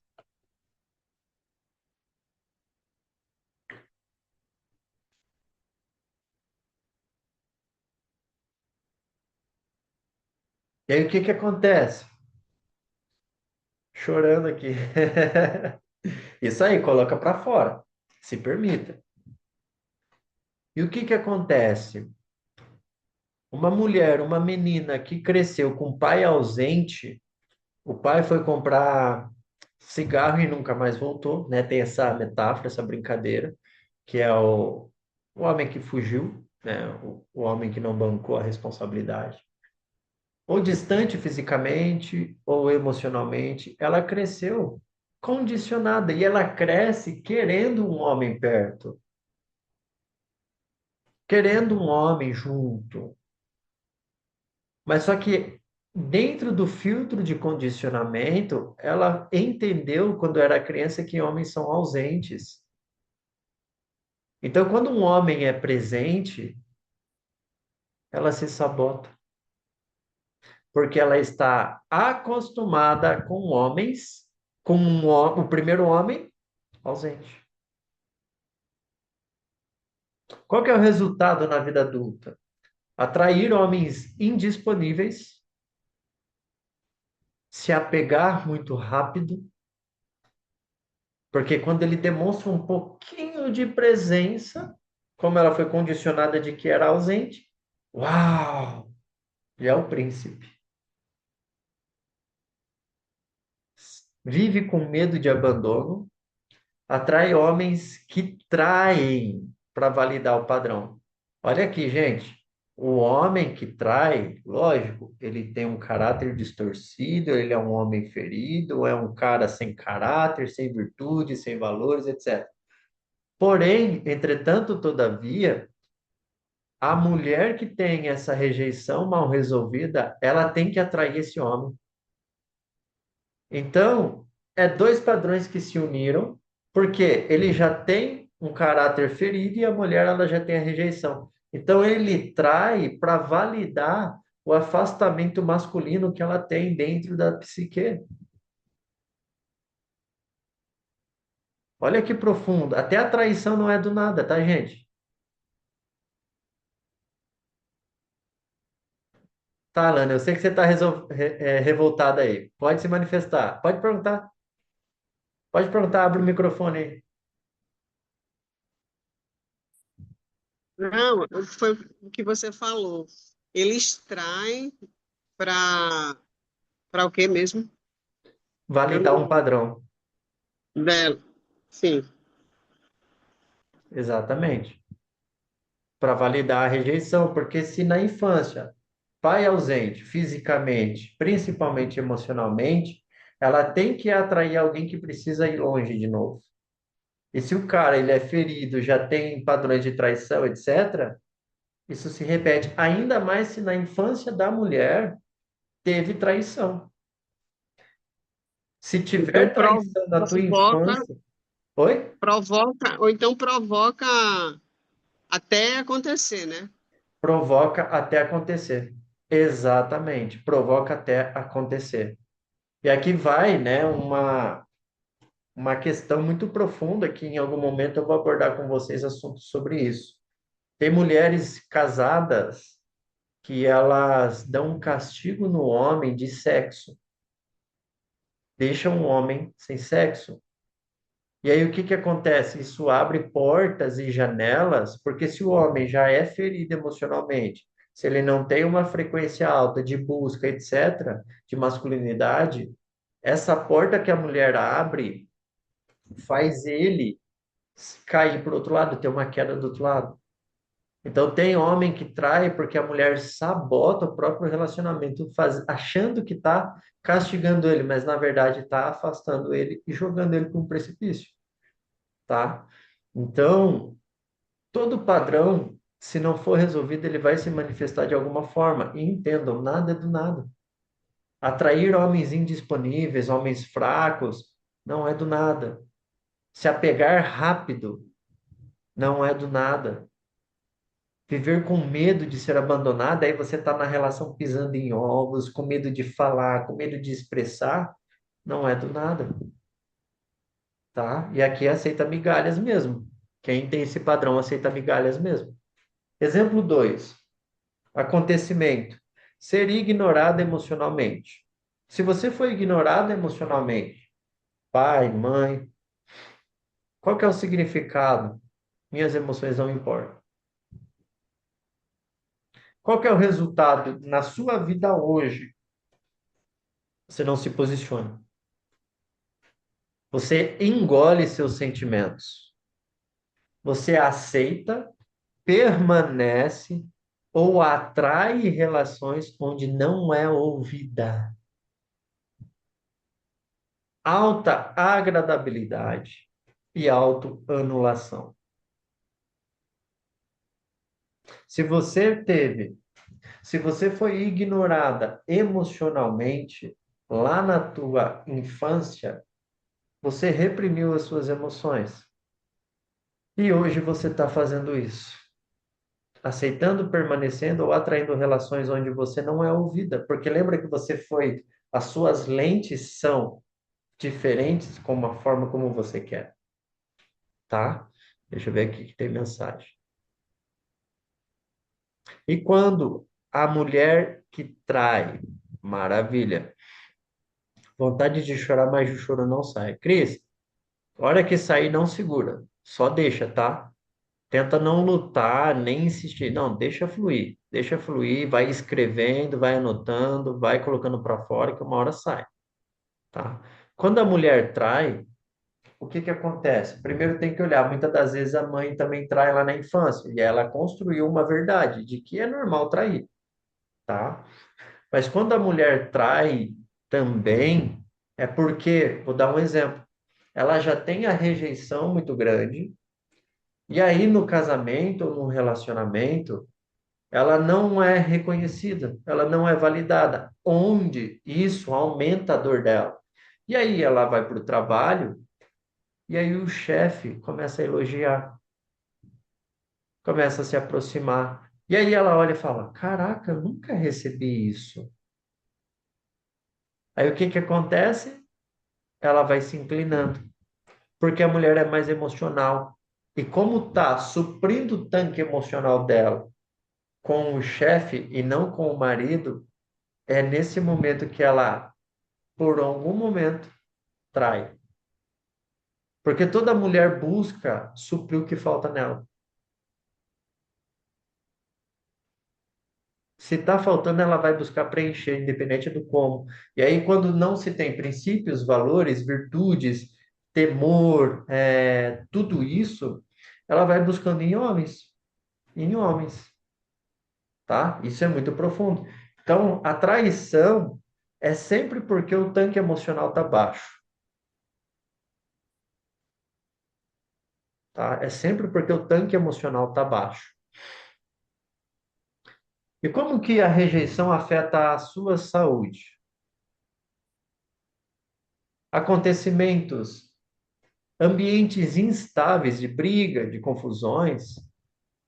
E aí o que que acontece? Chorando aqui. Isso aí, coloca para fora. Se permita. E o que que acontece? Uma mulher, uma menina que cresceu com pai ausente, o pai foi comprar cigarro e nunca mais voltou, né? Tem essa metáfora, essa brincadeira, que é o homem que fugiu, né? O homem que não bancou a responsabilidade. Ou distante fisicamente, ou emocionalmente, ela cresceu condicionada e ela cresce querendo um homem perto, querendo um homem junto. Mas só que dentro do filtro de condicionamento, ela entendeu quando era criança que homens são ausentes. Então, quando um homem é presente, ela se sabota, porque ela está acostumada com homens, com o primeiro homem ausente. Qual que é o resultado na vida adulta? Atrair homens indisponíveis, se apegar muito rápido, porque quando ele demonstra um pouquinho de presença, como ela foi condicionada de que era ausente, uau, já é o príncipe. Vive com medo de abandono, atrai homens que traem para validar o padrão. Olha aqui, gente. O homem que trai, lógico, ele tem um caráter distorcido, ele é um homem ferido, é um cara sem caráter, sem virtude, sem valores, etc. Porém, entretanto, todavia, a mulher que tem essa rejeição mal resolvida, ela tem que atrair esse homem. Então, é dois padrões que se uniram, porque ele já tem um caráter ferido e a mulher ela já tem a rejeição. Então, ele trai para validar o afastamento masculino que ela tem dentro da psique. Olha que profundo. Até a traição não é do nada, tá, gente? Tá, Alana, eu sei que você está revoltada aí. Pode se manifestar. Pode perguntar. Pode perguntar, abre o microfone aí. Não, foi o que você falou. Eles traem para o quê mesmo? Eu Validar um não. padrão. Dela. Sim. Exatamente. Para validar a rejeição, porque se na infância, pai ausente fisicamente, principalmente emocionalmente, ela tem que atrair alguém que precisa ir longe de novo. E se o cara ele é ferido, já tem padrões de traição, etc., isso se repete ainda mais se na infância da mulher teve traição. Se tiver Então traição na tua provoca, infância, oi? provoca, ou então provoca até acontecer, né? Provoca até acontecer. Exatamente, provoca até acontecer. E aqui vai, né, uma questão muito profunda que em algum momento eu vou abordar com vocês assuntos sobre isso. Tem mulheres casadas que elas dão um castigo no homem de sexo, deixam o homem sem sexo. E aí o que que acontece? Isso abre portas e janelas, porque se o homem já é ferido emocionalmente, se ele não tem uma frequência alta de busca, etc., de masculinidade, essa porta que a mulher abre faz ele cair para o outro lado, ter uma queda do outro lado. Então, tem homem que trai porque a mulher sabota o próprio relacionamento, achando que está castigando ele, mas na verdade está afastando ele e jogando ele para um precipício, tá? Então, todo padrão, se não for resolvido, ele vai se manifestar de alguma forma. E entendam, nada é do nada. Atrair homens indisponíveis, homens fracos, não é do nada. Se apegar rápido, não é do nada. Viver com medo de ser abandonada, aí você está na relação pisando em ovos, com medo de falar, com medo de expressar, não é do nada, tá? E aqui aceita migalhas mesmo. Quem tem esse padrão aceita migalhas mesmo. Exemplo 2. Acontecimento. Ser ignorado emocionalmente. Se você foi ignorado emocionalmente, pai, mãe, qual que é o significado? Minhas emoções não importam. Qual que é o resultado na sua vida hoje? Você não se posiciona. Você engole seus sentimentos. Você aceita, permanece ou atrai relações onde não é ouvida. Alta agradabilidade e autoanulação. Se você teve, se você foi ignorada emocionalmente lá na tua infância, você reprimiu as suas emoções. E hoje você está fazendo isso. Aceitando, permanecendo ou atraindo relações onde você não é ouvida. Porque lembra que você foi, as suas lentes são diferentes com a forma como você quer, tá? Deixa eu ver aqui que tem mensagem. E quando a mulher que trai, maravilha, vontade de chorar, mas o choro não sai. Cris, a hora que sair, não segura, só deixa, tá? Tenta não lutar, nem insistir. Não, deixa fluir, vai escrevendo, vai anotando, vai colocando para fora que uma hora sai, tá? Quando a mulher trai, o que que acontece? Primeiro tem que olhar, muitas das vezes a mãe também trai lá na infância e ela construiu uma verdade de que é normal trair, tá? Mas quando a mulher trai também, é porque, vou dar um exemplo, ela já tem a rejeição muito grande, e aí no casamento ou no relacionamento, ela não é reconhecida, ela não é validada, onde isso aumenta a dor dela. E aí ela vai para o trabalho, e aí o chefe começa a elogiar, começa a se aproximar. E aí ela olha e fala: Caraca, eu nunca recebi isso. Aí o que que acontece? Ela vai se inclinando, porque a mulher é mais emocional. E como tá suprindo o tanque emocional dela com o chefe e não com o marido, é nesse momento que ela, por algum momento, trai. Porque toda mulher busca suprir o que falta nela. Se está faltando, ela vai buscar preencher, independente do como. E aí, quando não se tem princípios, valores, virtudes, temor, tudo isso, ela vai buscando em homens, tá? Isso é muito profundo. Então, a traição é sempre porque o tanque emocional está baixo, tá? É sempre porque o tanque emocional está baixo. E como que a rejeição afeta a sua saúde? Acontecimentos, ambientes instáveis de briga, de confusões.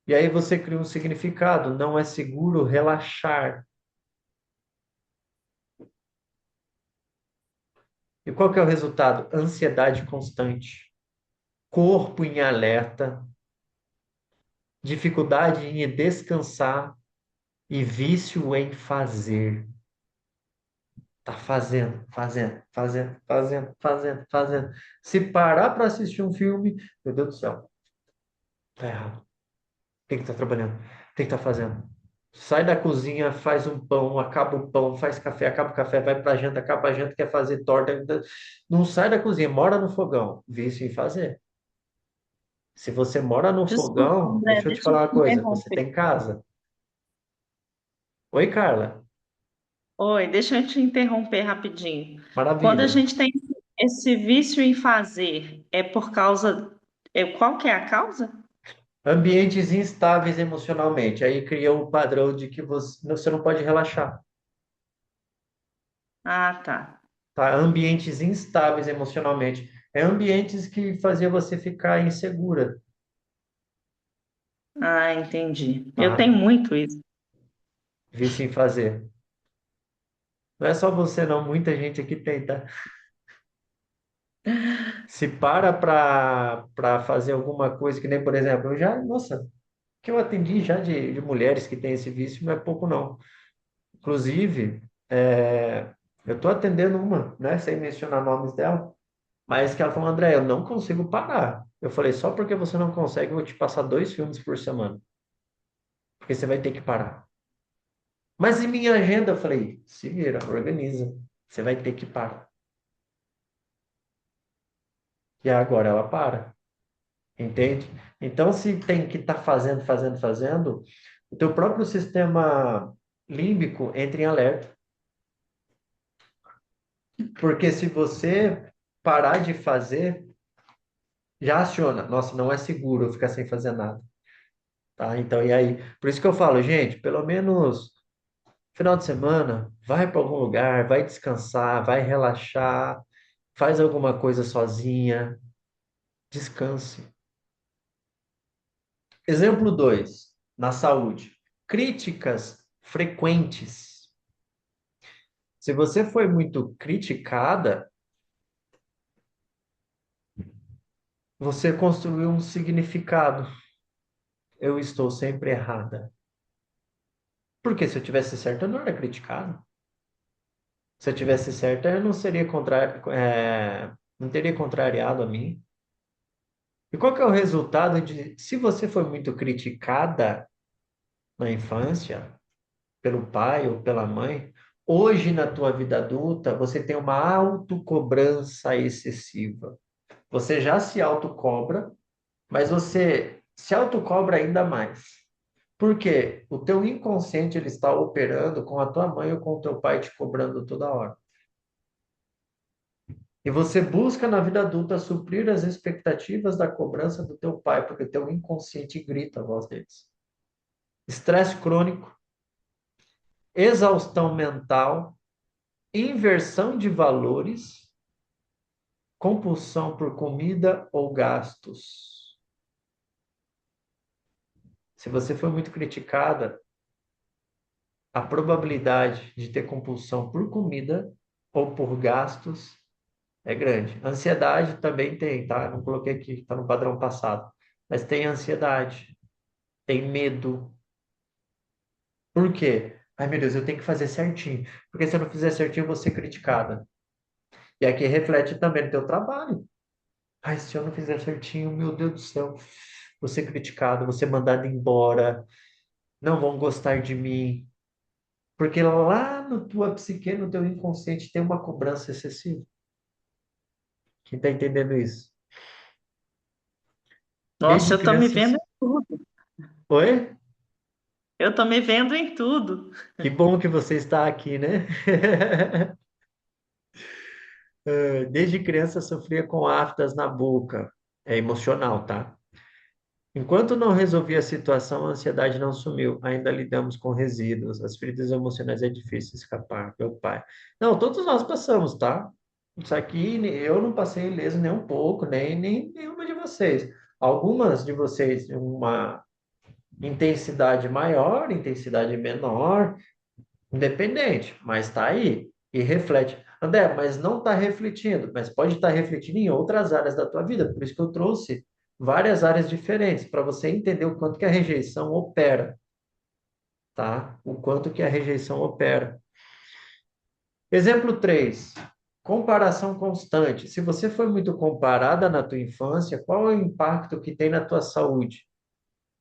E aí você cria um significado. Não é seguro relaxar. E qual que é o resultado? Ansiedade constante, corpo em alerta, dificuldade em descansar e vício em fazer. Tá fazendo, fazendo, fazendo, fazendo, fazendo, fazendo. Se parar para assistir um filme, meu Deus do céu, tá errado. Tem que estar trabalhando, tem que estar fazendo. Sai da cozinha, faz um pão, acaba o pão, faz café, acaba o café, vai pra janta, acaba a janta, quer fazer torta. Não sai da cozinha, mora no fogão. Vício em fazer. Se você mora no Desculpa, fogão, André, deixa eu te deixa eu falar te uma coisa. Você interromper. tem casa. Oi, Carla. Oi, deixa eu te interromper rapidinho. Quando a Maravilha. gente tem esse vício em fazer, é por causa. Qual que é a causa? Ambientes instáveis emocionalmente. Aí cria o padrão de que você não pode relaxar. Ah, tá. Tá? Ambientes instáveis emocionalmente. É ambientes que fazia você ficar insegura. Ah, entendi. Eu tenho Tá? muito isso. Vício em fazer. Não é só você, não. Muita gente aqui tem, tá? Se para fazer alguma coisa, que nem, por exemplo, eu já, nossa, que eu atendi já de mulheres que têm esse vício, não é pouco, não. Inclusive, eu estou atendendo uma, né, sem mencionar nomes dela, mas que ela falou, André, eu não consigo parar. Eu falei, só porque você não consegue, eu vou te passar 2 filmes por semana, porque você vai ter que parar. Mas em minha agenda, eu falei, se vira, organiza, você vai ter que parar. E agora ela para. Entende? Então, se tem que estar fazendo, fazendo, fazendo, o teu próprio sistema límbico entra em alerta. Porque se você parar de fazer, já aciona. Nossa, não é seguro eu ficar sem fazer nada. Tá? Então, e aí? Por isso que eu falo, gente, pelo menos final de semana, vai para algum lugar, vai descansar, vai relaxar, faz alguma coisa sozinha, descanse. Exemplo 2 na saúde. Críticas frequentes. Se você foi muito criticada, você construiu um significado. Eu estou sempre errada. Porque se eu tivesse certa, eu não era criticado. Se eu tivesse certa, eu não seria não teria contrariado a mim. E qual que é o resultado de, se você foi muito criticada na infância, pelo pai ou pela mãe, hoje na tua vida adulta, você tem uma autocobrança excessiva. Você já se autocobra, mas você se autocobra ainda mais. Por quê? O teu inconsciente ele está operando com a tua mãe ou com o teu pai te cobrando toda hora. E você busca na vida adulta suprir as expectativas da cobrança do teu pai, porque o teu inconsciente grita a voz deles. Estresse crônico, exaustão mental, inversão de valores, compulsão por comida ou gastos. Se você foi muito criticada, a probabilidade de ter compulsão por comida ou por gastos é grande. Ansiedade também tem, tá? Não coloquei aqui, está no padrão passado. Mas tem ansiedade, tem medo. Por quê? Ai, meu Deus, eu tenho que fazer certinho. Porque se eu não fizer certinho, eu vou ser criticada. E aqui reflete também no teu trabalho. Ai, se eu não fizer certinho, meu Deus do céu, vou ser criticado, vou ser mandado embora, não vão gostar de mim. Porque lá no tua psique, no teu inconsciente, tem uma cobrança excessiva. Quem está entendendo isso? Nossa, Desde eu tô me crianças. vendo em tudo. Oi? Eu tô me vendo em tudo. Que bom que você está aqui, né? Desde criança sofria com aftas na boca. É emocional, tá? Enquanto não resolvi a situação, a ansiedade não sumiu. Ainda lidamos com resíduos. As feridas emocionais é difícil escapar, meu pai. Não, todos nós passamos, tá? Isso aqui eu não passei ileso nem um pouco, nem nenhuma de vocês. Algumas de vocês, uma intensidade maior, intensidade menor, independente, mas está aí e reflete. André, mas não está refletindo, mas pode estar refletindo em outras áreas da tua vida. Por isso que eu trouxe várias áreas diferentes, para você entender o quanto que a rejeição opera, tá? O quanto que a rejeição opera. Exemplo 3, comparação constante. Se você foi muito comparada na tua infância, qual é o impacto que tem na tua saúde?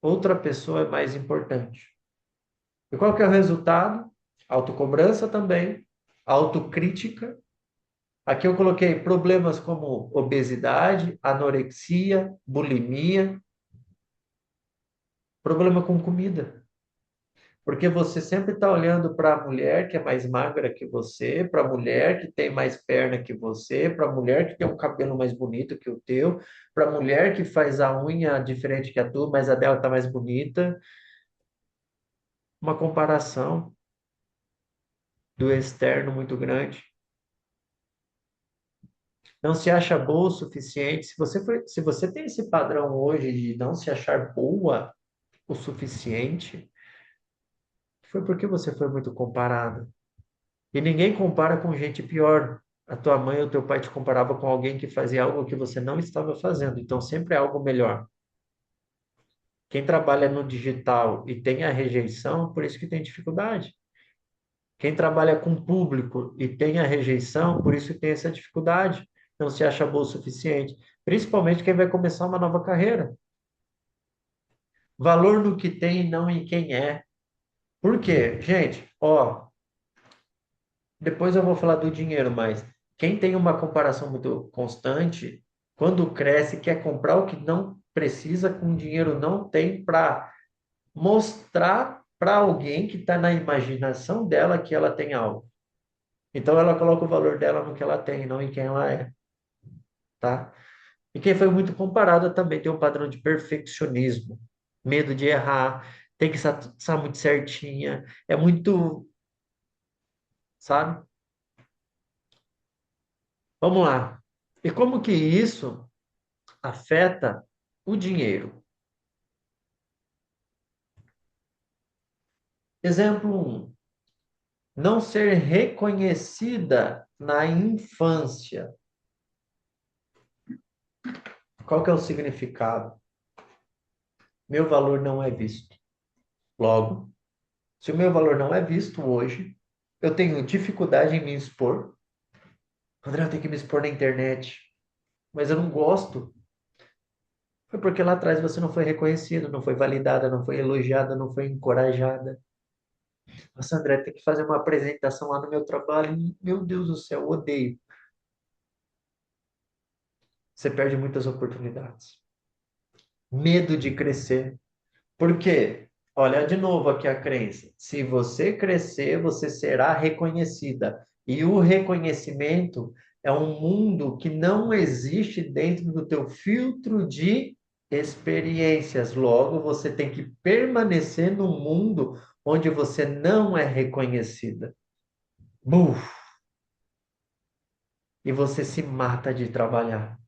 Outra pessoa é mais importante. E qual que é o resultado? Autocobrança também, autocrítica. Aqui eu coloquei problemas como obesidade, anorexia, bulimia, problema com comida. Porque você sempre está olhando para a mulher que é mais magra que você, para a mulher que tem mais perna que você, para a mulher que tem um cabelo mais bonito que o teu, para a mulher que faz a unha diferente que a tua, mas a dela está mais bonita. Uma comparação do externo muito grande. Não se acha boa o suficiente. Se você tem esse padrão hoje de não se achar boa o suficiente, foi porque você foi muito comparada. E ninguém compara com gente pior. A tua mãe ou teu pai te comparava com alguém que fazia algo que você não estava fazendo. Então, sempre é algo melhor. Quem trabalha no digital e tem a rejeição, por isso que tem dificuldade. Quem trabalha com público e tem a rejeição, por isso que tem essa dificuldade. Não se acha bom o suficiente. Principalmente quem vai começar uma nova carreira. Valor no que tem e não em quem é. Por quê? Gente, ó, depois eu vou falar do dinheiro, mas quem tem uma comparação muito constante, quando cresce, quer comprar o que não precisa com dinheiro não tem para mostrar para alguém que está na imaginação dela que ela tem algo. Então ela coloca o valor dela no que ela tem, não em quem ela é, tá? E quem foi muito comparada também tem um padrão de perfeccionismo, medo de errar, tem que estar muito certinha, é muito, sabe? Vamos lá. E como que isso afeta o dinheiro? Exemplo um: não ser reconhecida na infância. Qual que é o significado? Meu valor não é visto. Logo, se o meu valor não é visto hoje, eu tenho dificuldade em me expor. André, eu tenho que me expor na internet, mas eu não gosto. Foi porque lá atrás você não foi reconhecido, não foi validada, não foi elogiada, não foi encorajada. Nossa, André, tem que fazer uma apresentação lá no meu trabalho. Meu Deus do céu, eu odeio. Você perde muitas oportunidades. Medo de crescer. Por quê? Olha de novo aqui a crença. Se você crescer, você será reconhecida. E o reconhecimento é um mundo que não existe dentro do teu filtro de experiências. Logo, você tem que permanecer num mundo onde você não é reconhecida. Buf! E você se mata de trabalhar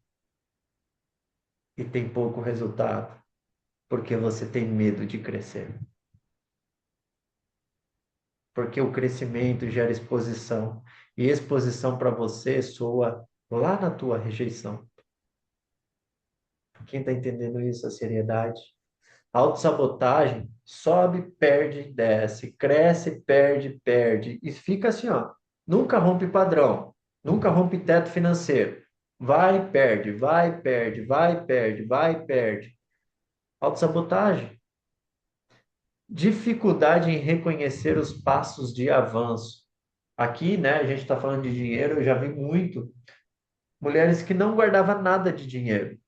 e tem pouco resultado, porque você tem medo de crescer. Porque o crescimento gera exposição, e exposição para você soa lá na tua rejeição. Quem está entendendo isso, a seriedade? Autossabotagem sobe, perde, desce, cresce, perde, perde. E fica assim, ó. Nunca rompe padrão, nunca rompe teto financeiro. Vai, perde, vai, perde, vai, perde, vai, perde. Autossabotagem. Dificuldade em reconhecer os passos de avanço. Aqui, né, a gente está falando de dinheiro, eu já vi muito mulheres que não guardavam nada de dinheiro,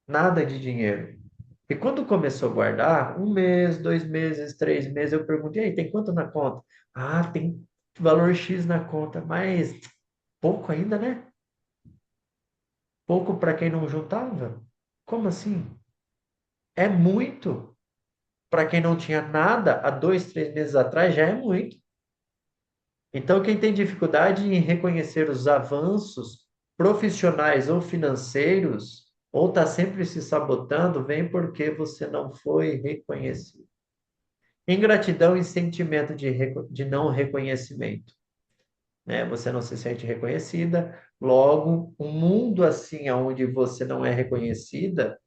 nada de dinheiro. E quando começou a guardar, um mês, 2 meses, 3 meses, eu perguntei, e aí, tem quanto na conta? Ah, tem valor X na conta, mas pouco ainda, né? Pouco para quem não juntava? Como assim? É muito. Para quem não tinha nada há 2, 3 meses atrás, já é muito. Então, quem tem dificuldade em reconhecer os avanços profissionais ou financeiros, ou está sempre se sabotando, vem porque você não foi reconhecido. Ingratidão e sentimento de não reconhecimento, né? Você não se sente reconhecida, logo, um mundo assim, onde você não é reconhecida,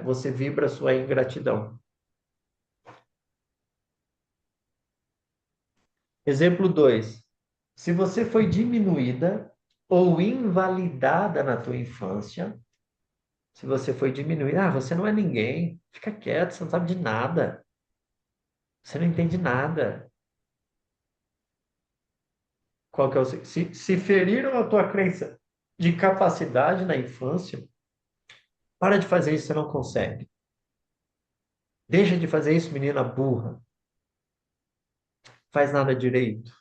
você vibra sua ingratidão. Exemplo 2. Se você foi diminuída ou invalidada na tua infância, se você foi diminuída, você não é ninguém, fica quieto, você não sabe de nada, você não entende nada. Qual que é se feriram a tua crença de capacidade na infância, para de fazer isso, você não consegue. Deixa de fazer isso, menina burra. Faz nada direito.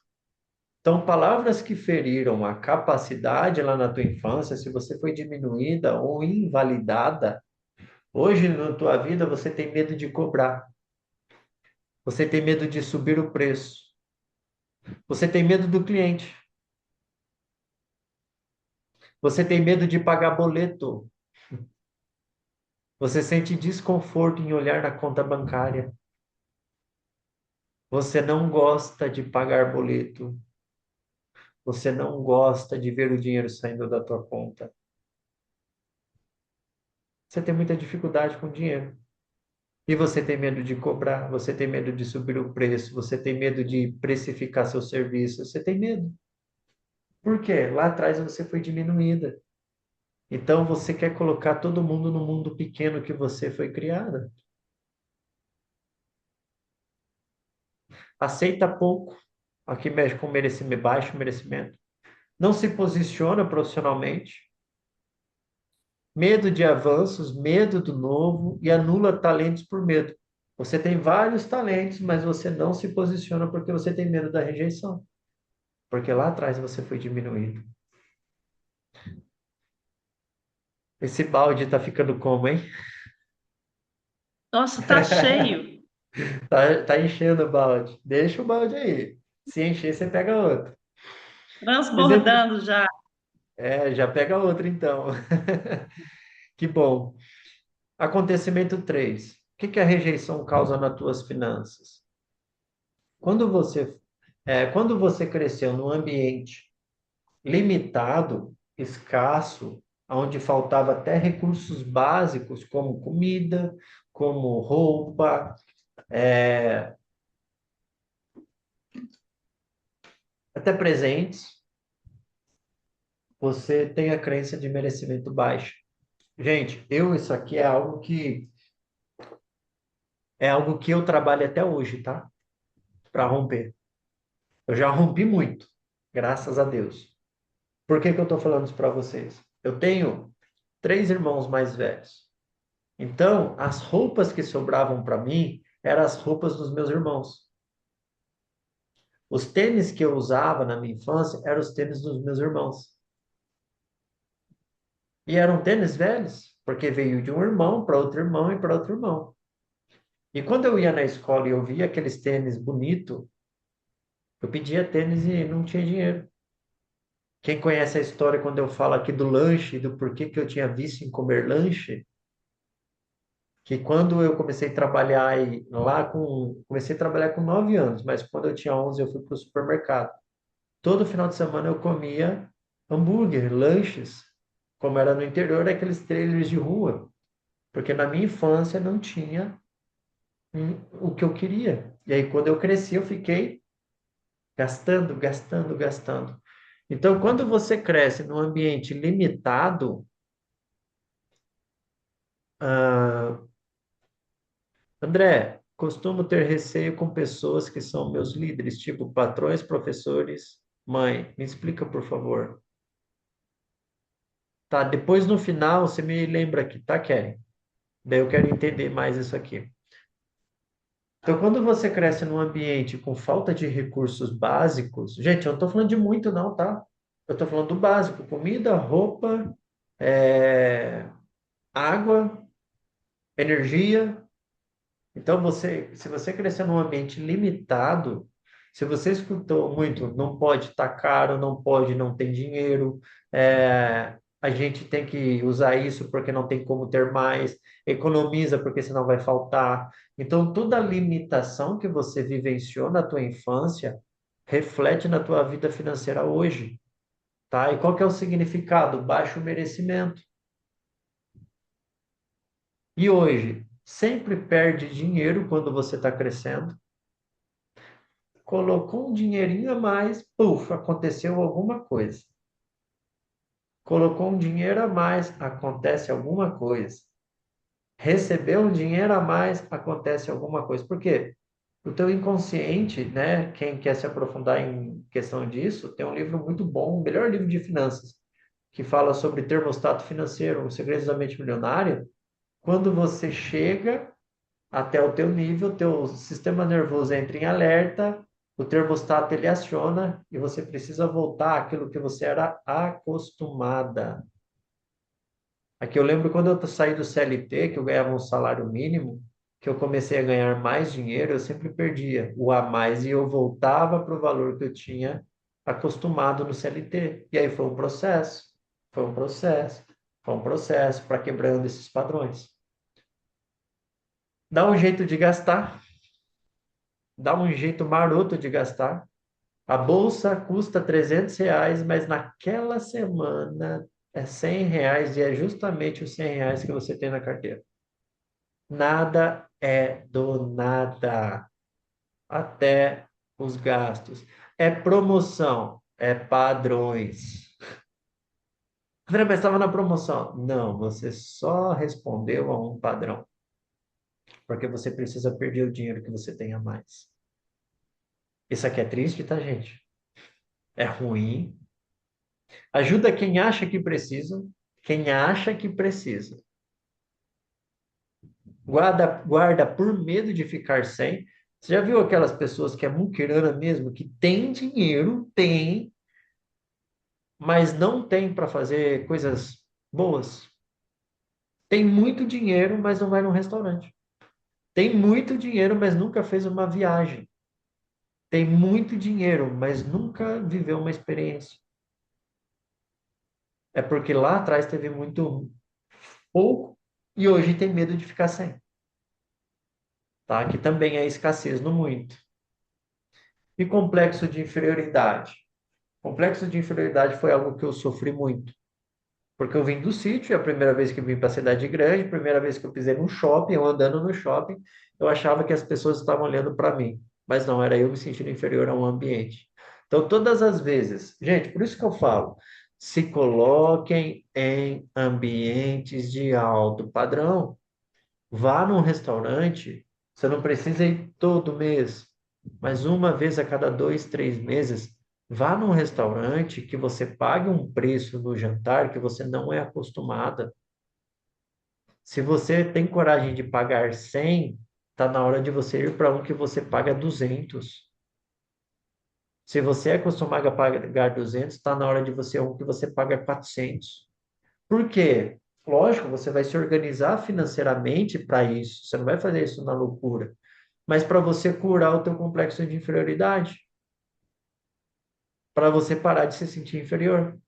Então, palavras que feriram a capacidade lá na tua infância, se você foi diminuída ou invalidada, hoje na tua vida você tem medo de cobrar. Você tem medo de subir o preço. Você tem medo do cliente. Você tem medo de pagar boleto. Você sente desconforto em olhar na conta bancária. Você não gosta de pagar boleto. Você não gosta de ver o dinheiro saindo da tua conta. Você tem muita dificuldade com dinheiro. E você tem medo de cobrar, você tem medo de subir o preço, você tem medo de precificar seu serviço, você tem medo. Por quê? Lá atrás você foi diminuída. Então você quer colocar todo mundo no mundo pequeno que você foi criada. Aceita pouco. Aqui mexe com merecimento, baixo merecimento. Não se posiciona profissionalmente. Medo de avanços, medo do novo e anula talentos por medo. Você tem vários talentos, mas você não se posiciona porque você tem medo da rejeição. Porque lá atrás você foi diminuído. Esse balde tá ficando como, hein? Nossa, tá cheio, Tá enchendo o balde. Deixa o balde aí. Se encher, você pega outro. Exemplo. transbordando já. Já pega outro então. Que bom. Acontecimento 3. O que que a rejeição causa nas tuas finanças? Quando você, quando você cresceu num ambiente limitado, escasso, onde faltava até recursos básicos como comida, como roupa, até presentes, você tem a crença de merecimento baixo. Gente, isso aqui é algo que eu trabalho até hoje, tá? Para romper. Eu já rompi muito, graças a Deus. Por que que eu estou falando isso para vocês? Eu tenho 3 irmãos mais velhos. Então, as roupas que sobravam para mim eram as roupas dos meus irmãos. Os tênis que eu usava na minha infância eram os tênis dos meus irmãos. E eram tênis velhos, porque veio de um irmão para outro irmão e para outro irmão. E quando eu ia na escola e eu via aqueles tênis bonitos, eu pedia tênis e não tinha dinheiro. Quem conhece a história quando eu falo aqui do lanche, do porquê que eu tinha vício em comer lanche, que quando eu comecei a trabalhar comecei a trabalhar com 9 anos, mas quando eu tinha 11 eu fui para o supermercado. Todo final de semana eu comia hambúrguer, lanches, como era no interior, aqueles trailers de rua, porque na minha infância não tinha o que eu queria. E aí quando eu cresci eu fiquei gastando, gastando, gastando. Então, quando você cresce num ambiente limitado, ah, André, costumo ter receio com pessoas que são meus líderes, tipo patrões, professores, mãe. Me explica, por favor. Tá, depois no final você me lembra aqui, tá, Kelly? Daí eu quero entender mais isso aqui. Então, quando você cresce num ambiente com falta de recursos básicos, gente, eu não estou falando de muito, não, tá? Eu estou falando do básico: comida, roupa, é, água, energia. Então, se você crescer num ambiente limitado, Se você escutou muito, não pode estar caro, não pode, não tem dinheiro, a gente tem que usar isso porque não tem como ter mais, economiza porque senão vai faltar. Então, toda limitação que você vivenciou na tua infância reflete na tua vida financeira hoje, tá? E qual que é o significado? Baixo merecimento. E hoje, sempre perde dinheiro quando você está crescendo. Colocou um dinheirinho a mais, puf, aconteceu alguma coisa. Colocou um dinheiro a mais, acontece alguma coisa. Recebeu um dinheiro a mais, acontece alguma coisa. Por quê? O teu inconsciente, né? Quem quer se aprofundar em questão disso, tem um livro muito bom, o melhor livro de finanças, que fala sobre termostato financeiro, Os Segredos da Mente Milionária. Quando você chega até o teu nível, teu sistema nervoso entra em alerta, o termostato ele aciona e você precisa voltar àquilo que você era acostumada. Aqui eu lembro quando eu saí do CLT, que eu ganhava um salário mínimo, que eu comecei a ganhar mais dinheiro, eu sempre perdia o a mais e eu voltava para o valor que eu tinha acostumado no CLT. E aí foi um processo, foi um processo, foi um processo para quebrando esses padrões. Dá um jeito de gastar, dá um jeito maroto de gastar. A bolsa custa R$ 300, mas naquela semana é R$ 100 e é justamente os R$ 100 que você tem na carteira. Nada é do nada, até os gastos. É promoção, é padrões. André, mas estava na promoção. Não, você só respondeu a um padrão, porque você precisa perder o dinheiro que você tem a mais. Isso aqui é triste, tá, gente? É ruim. Ajuda quem acha que precisa, quem acha que precisa. Guarda por medo de ficar sem. Você já viu aquelas pessoas que é muquirana mesmo, que tem dinheiro, tem, mas não tem para fazer coisas boas? Tem muito dinheiro, mas não vai num restaurante. Tem muito dinheiro, mas nunca fez uma viagem. Tem muito dinheiro, mas nunca viveu uma experiência. É porque lá atrás teve muito pouco e hoje tem medo de ficar sem, tá? Que também é escassez no muito. E complexo de inferioridade. Complexo de inferioridade foi algo que eu sofri muito. Porque eu vim do sítio, é a primeira vez que eu vim para a cidade grande, primeira vez que eu pisei num shopping, eu andando no shopping, eu achava que as pessoas estavam olhando para mim. Mas não, era eu me sentindo inferior a um ambiente. Então, todas as vezes, gente, por isso que eu falo, se coloquem em ambientes de alto padrão. Vá num restaurante, você não precisa ir todo mês, mas uma vez a cada 2, 3 meses, vá num restaurante que você pague um preço no jantar que você não é acostumada. Se você tem coragem de pagar 100, está na hora de você ir para um que você paga 200. Se você é acostumado a pagar 200, está na hora de você ir a um que você paga 400. Por quê? Lógico, você vai se organizar financeiramente para isso. Você não vai fazer isso na loucura. Mas para você curar o teu complexo de inferioridade, para você parar de se sentir inferior.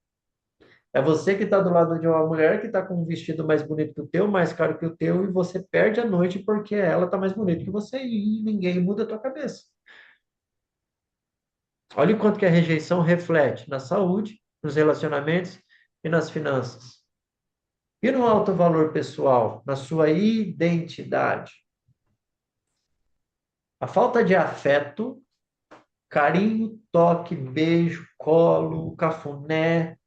É você que está do lado de uma mulher que está com um vestido mais bonito que o teu, mais caro que o teu, e você perde a noite porque ela está mais bonita que você e ninguém muda a tua cabeça. Olha o quanto que a rejeição reflete na saúde, nos relacionamentos e nas finanças. E no alto valor pessoal, na sua identidade. A falta de afeto, carinho, toque, beijo, colo, cafuné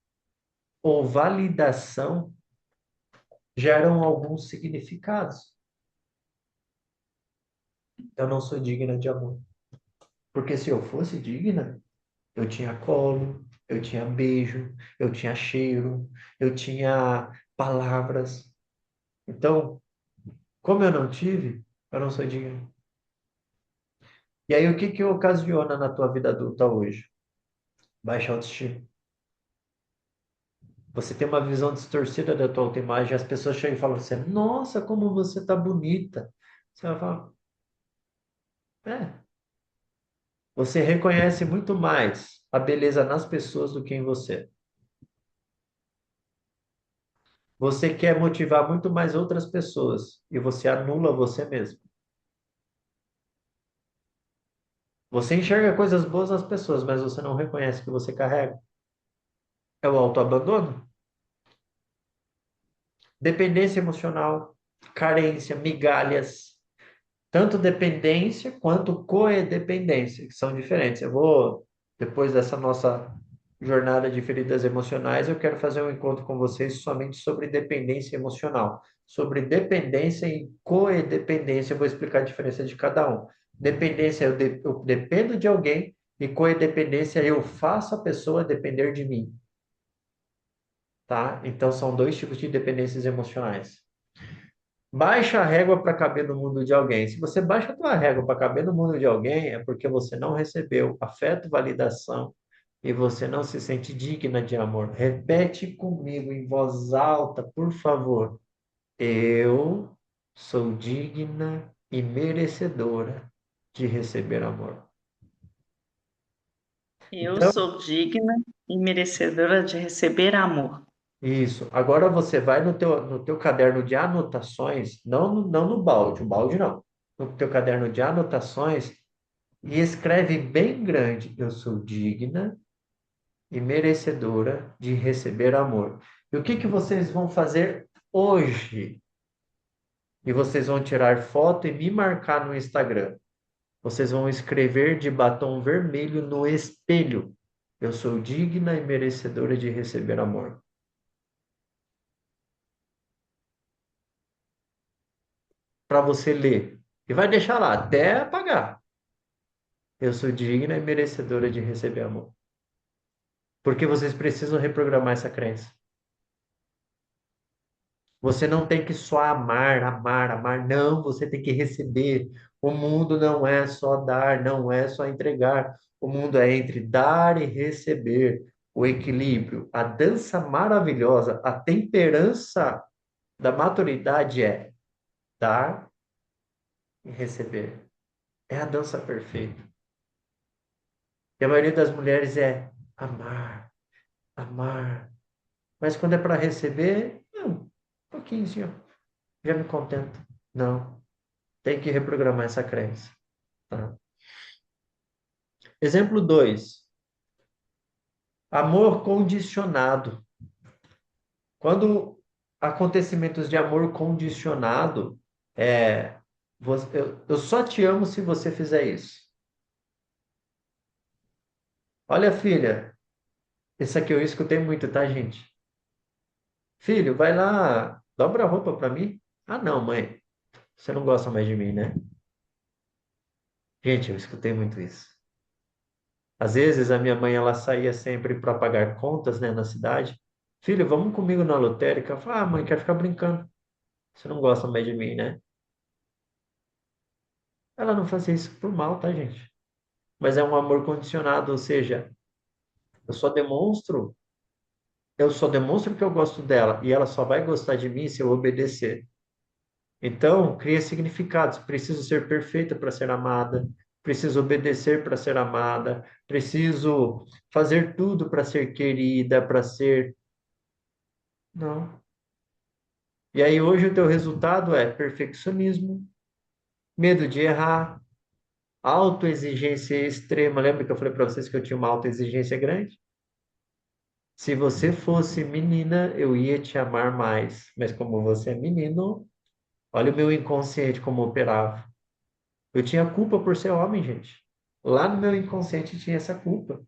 ou validação geram alguns significados. Eu não sou digna de amor. Porque se eu fosse digna, eu tinha colo, eu tinha beijo, eu tinha cheiro, eu tinha palavras. Então, como eu não tive, eu não sou digno. E aí, o que que ocasiona na tua vida adulta hoje? Baixa autoestima. Você tem uma visão distorcida da tua autoimagem, as pessoas chegam e falam assim, nossa, como você tá bonita. Você vai falar, é, Você reconhece muito mais a beleza nas pessoas do que em você. Você quer motivar muito mais outras pessoas e você anula você mesmo. Você enxerga coisas boas nas pessoas, mas você não reconhece que você carrega. É o autoabandono. Dependência emocional, carência, migalhas. Tanto dependência quanto coedependência, que são diferentes. Eu vou, depois dessa nossa jornada de feridas emocionais, eu quero fazer um encontro com vocês somente sobre dependência emocional. Sobre dependência e coedependência, eu vou explicar a diferença de cada um. Dependência, eu dependo de alguém, e coedependência, eu faço a pessoa depender de mim, tá? Então, são dois tipos de dependências emocionais. Baixa a régua para caber no mundo de alguém. Se você baixa a tua régua para caber no mundo de alguém, é porque você não recebeu afeto, validação e você não se sente digna de amor. Repete comigo em voz alta, por favor. Eu sou digna e merecedora de receber amor. Eu Então, sou digna e merecedora de receber amor. isso. Agora você vai no teu caderno de anotações, não no balde, o balde não. No teu caderno de anotações, e escreve bem grande: eu sou digna e merecedora de receber amor. E o que que vocês vão fazer hoje? E vocês vão tirar foto e me marcar no Instagram. Vocês vão escrever de batom vermelho no espelho: eu sou digna e merecedora de receber amor. Para você ler. E vai deixar lá até apagar: eu sou digna e merecedora de receber amor. Porque vocês precisam reprogramar essa crença. Você não tem que só amar, amar, amar. Não, você tem que receber. O mundo não é só dar, não é só entregar. O mundo é entre dar e receber. O equilíbrio, a dança maravilhosa, a temperança da maturidade é dar e receber. É a dança perfeita. E a maioria das mulheres é amar, amar. Mas quando é para receber, não, um pouquinho, senhor. Já me contento. Não. Tem que reprogramar essa crença. Tá? Exemplo 2. Amor condicionado. Quando acontecimentos de amor condicionado eu só te amo se você fizer isso. Olha, filha, isso aqui eu escutei muito, tá, gente? Filho, vai lá, dobra a roupa para mim. Ah, não, mãe, você não gosta mais de mim, né? Gente, eu escutei muito isso. Às vezes a minha mãe ela saía sempre para pagar contas, né, na cidade. Filho, vamos comigo na lotérica. Eu falei, ah, mãe, quero ficar brincando. Você não gosta mais de mim, né? Ela não fazia isso por mal, tá, gente? Mas é um amor condicionado, ou seja, eu só demonstro, eu só demonstro que eu gosto dela e ela só vai gostar de mim se eu obedecer. Então, cria significados. Preciso ser perfeita para ser amada. Preciso obedecer para ser amada. Preciso fazer tudo para ser querida, para ser. Não. E aí hoje o teu resultado é perfeccionismo, medo de errar, autoexigência extrema. Lembra que eu falei para vocês que eu tinha uma autoexigência grande? Se você fosse menina, eu ia te amar mais. Mas como você é menino, olha o meu inconsciente como operava. Eu tinha culpa por ser homem, gente. Lá no meu inconsciente tinha essa culpa.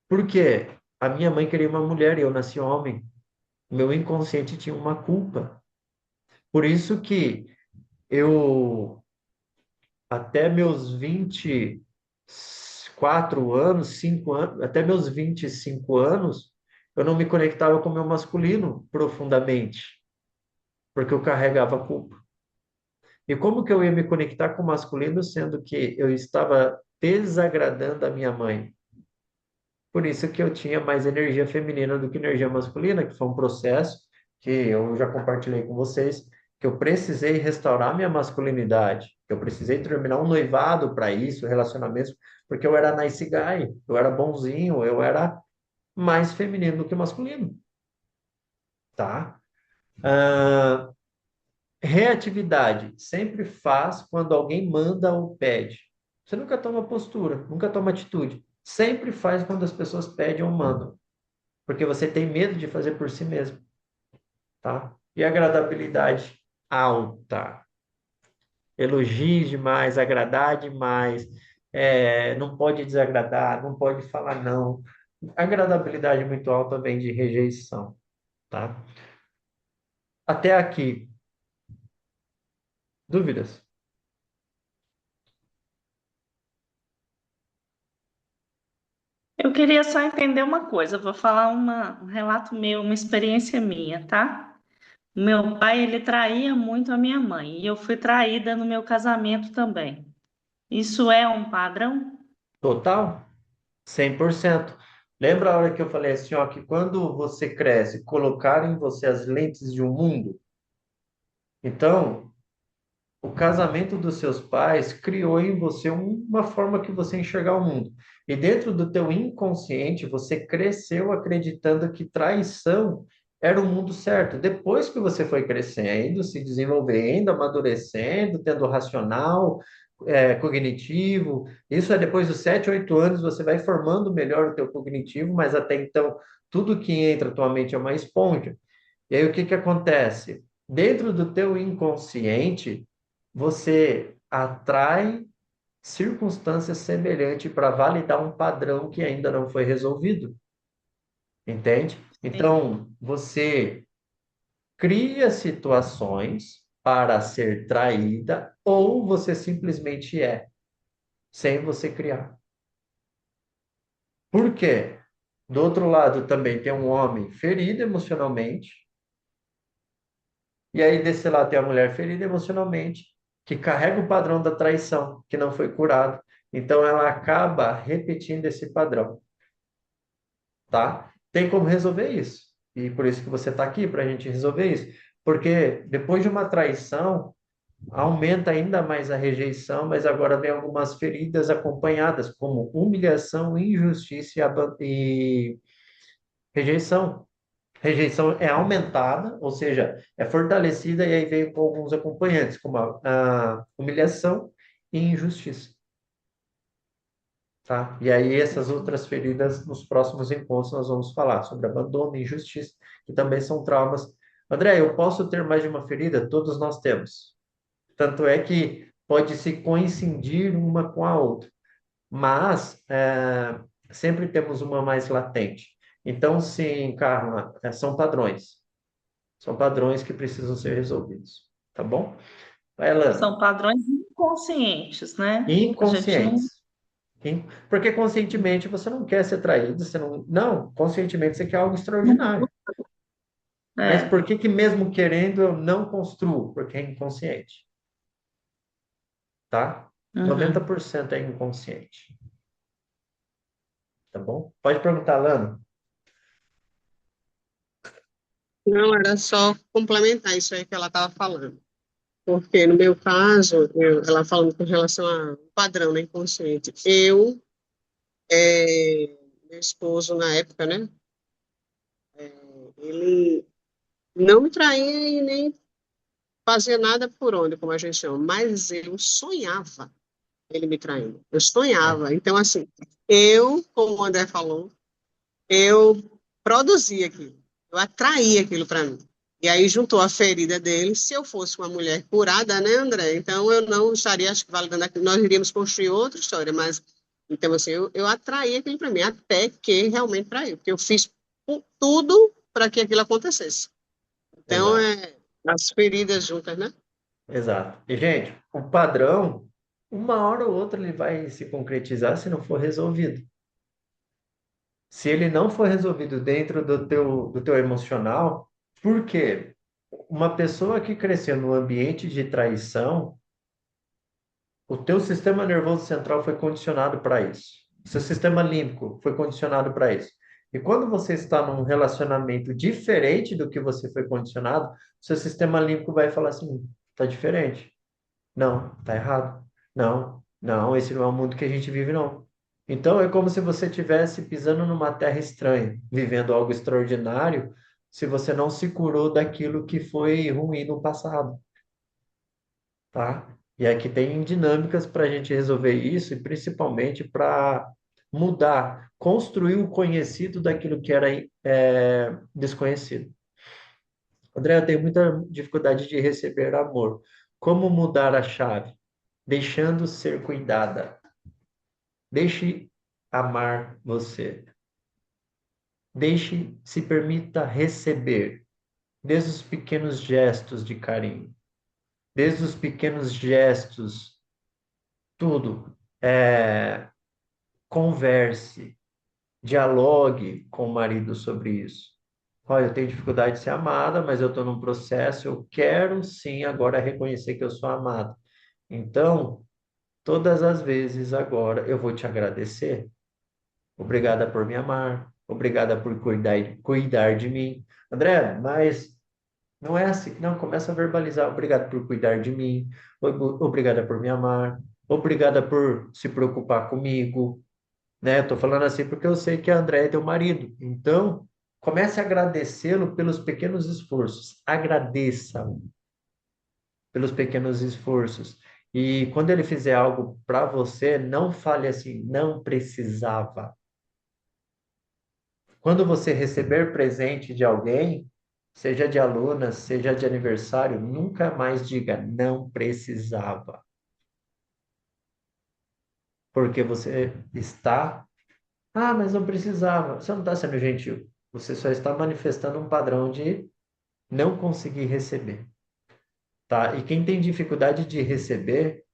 Por quê? A minha mãe queria uma mulher e eu nasci homem. O meu inconsciente tinha uma culpa. Por isso que eu até meus 24 anos, 5 anos, até meus 25 anos, eu não me conectava com o meu masculino profundamente, porque eu carregava a culpa. E como que eu ia me conectar com o masculino, sendo que eu estava desagradando a minha mãe? Por isso que eu tinha mais energia feminina do que energia masculina, que foi um processo que eu já compartilhei com vocês, que eu precisei restaurar minha masculinidade, que eu precisei terminar um noivado para isso, relacionamentos, porque eu era nice guy, eu era bonzinho, eu era mais feminino do que masculino, tá? Ah, reatividade, sempre faz quando alguém manda ou pede. Você nunca toma postura, nunca toma atitude. Sempre faz quando as pessoas pedem ou mandam, porque você tem medo de fazer por si mesmo, tá? E agradabilidade alta. Elogie demais, agradar demais, não pode desagradar, não pode falar não. Agradabilidade muito alta vem de rejeição, tá? Até aqui, dúvidas? Eu queria só entender uma coisa, eu vou falar um relato meu, uma experiência minha, tá? Meu pai, ele traía muito a minha mãe, e eu fui traída no meu casamento também. Isso é um padrão? Total? 100%. Lembra a hora que eu falei assim, ó, que quando você cresce, colocar em você as lentes de um mundo? Então, o casamento dos seus pais criou em você uma forma que você enxergar o mundo. E dentro do teu inconsciente, você cresceu acreditando que traição era o mundo certo. Depois que você foi crescendo, se desenvolvendo, amadurecendo, tendo racional, cognitivo, isso é depois dos 7, 8 anos, você vai formando melhor o teu cognitivo, mas até então, tudo que entra na tua mente é uma esponja. E aí o que que acontece? Dentro do teu inconsciente, você atrai circunstâncias semelhantes para validar um padrão que ainda não foi resolvido, entende? Sim. Então, você cria situações para ser traída ou você simplesmente é, sem você criar. Por quê? Do outro lado também tem um homem ferido emocionalmente. E aí, desse lado, tem a mulher ferida emocionalmente, que carrega o padrão da traição, que não foi curado. Então, ela acaba repetindo esse padrão, tá? Tem como resolver isso. E por isso que você está aqui, para a gente resolver isso. Porque depois de uma traição, aumenta ainda mais a rejeição, mas agora vem algumas feridas acompanhadas, como humilhação, injustiça e rejeição. Rejeição é aumentada, ou seja, é fortalecida, e aí veio com alguns acompanhantes, como a humilhação e injustiça, tá? E aí essas outras feridas, nos próximos encontros, nós vamos falar sobre abandono e injustiça, que também são traumas. André, eu posso ter mais de uma ferida? Todos nós temos. Tanto é que pode se coincidir uma com a outra, mas sempre temos uma mais latente. Então, sim, Carla, são padrões. São padrões que precisam ser resolvidos, tá bom? Vai, Elana. São padrões inconscientes, né? A gente não. Inconscientes. Porque conscientemente você não quer ser traído, você não. Não, conscientemente você quer algo extraordinário. Mas É. por que que mesmo querendo eu não construo? Porque é inconsciente, tá? Noventa Uhum. por cento é inconsciente, tá bom? Pode perguntar, Lana. Não, era só complementar isso aí que ela estava falando. Porque no meu caso, ela falando com relação ao padrão, né, inconsciente. Meu esposo na época, né, ele não me traía e nem fazia nada por onde, como a gente chama, mas eu sonhava ele me traindo. Eu É, sonhava. Então, assim, eu, como o André falou, eu produzia aquilo, eu atraía aquilo para mim. E aí juntou a ferida dele. Se eu fosse uma mulher curada, né, André? Então eu não estaria, acho que validando aquilo. Nós iríamos construir outra história, mas então assim, eu atraí aquilo para mim, até que realmente traiu, porque eu fiz tudo para que aquilo acontecesse. Então exato, é as feridas juntas, né? exato. E, gente, o padrão, uma hora ou outra ele vai se concretizar se não for resolvido. Se ele não for resolvido dentro do teu emocional, por quê? Uma pessoa que cresceu no ambiente de traição, o teu sistema nervoso central foi condicionado para isso. Seu sistema límbico foi condicionado para isso. E quando você está num relacionamento diferente do que você foi condicionado, seu sistema límbico vai falar assim: tá diferente. Não, tá errado. Não, não, esse não é o mundo que a gente vive, não. Então, é como se você estivesse pisando numa terra estranha, vivendo algo extraordinário, se você não se curou daquilo que foi ruim no passado, tá? E aqui tem dinâmicas para a gente resolver isso, e principalmente para mudar, construir o conhecido daquilo que era desconhecido. André, eu tenho muita dificuldade de receber amor. Como mudar a chave? Deixando ser cuidada. Deixe amar você. Deixe, se permita receber, desde os pequenos gestos de carinho, desde os pequenos gestos, tudo. Converse, dialogue com o marido sobre isso. Olha, eu tenho dificuldade de ser amada, mas eu estou num processo, eu quero sim agora reconhecer que eu sou amada. Então, todas as vezes agora eu vou te agradecer. Obrigada por me amar, obrigada por cuidar de mim. André, mas não é assim. Não, começa a verbalizar. Obrigado por cuidar de mim. Obrigada por me amar. Obrigada por se preocupar comigo. Né? Eu tô falando assim porque eu sei que a André é teu marido. Então, comece a agradecê-lo pelos pequenos esforços. Agradeça pelos pequenos esforços. E quando ele fizer algo para você, não fale assim, não precisava. Quando você receber presente de alguém, seja de aluna, seja de aniversário, nunca mais diga não precisava, porque você está, ah, mas não precisava. Você não está sendo gentil. Você só está manifestando um padrão de não conseguir receber, tá? E quem tem dificuldade de receber,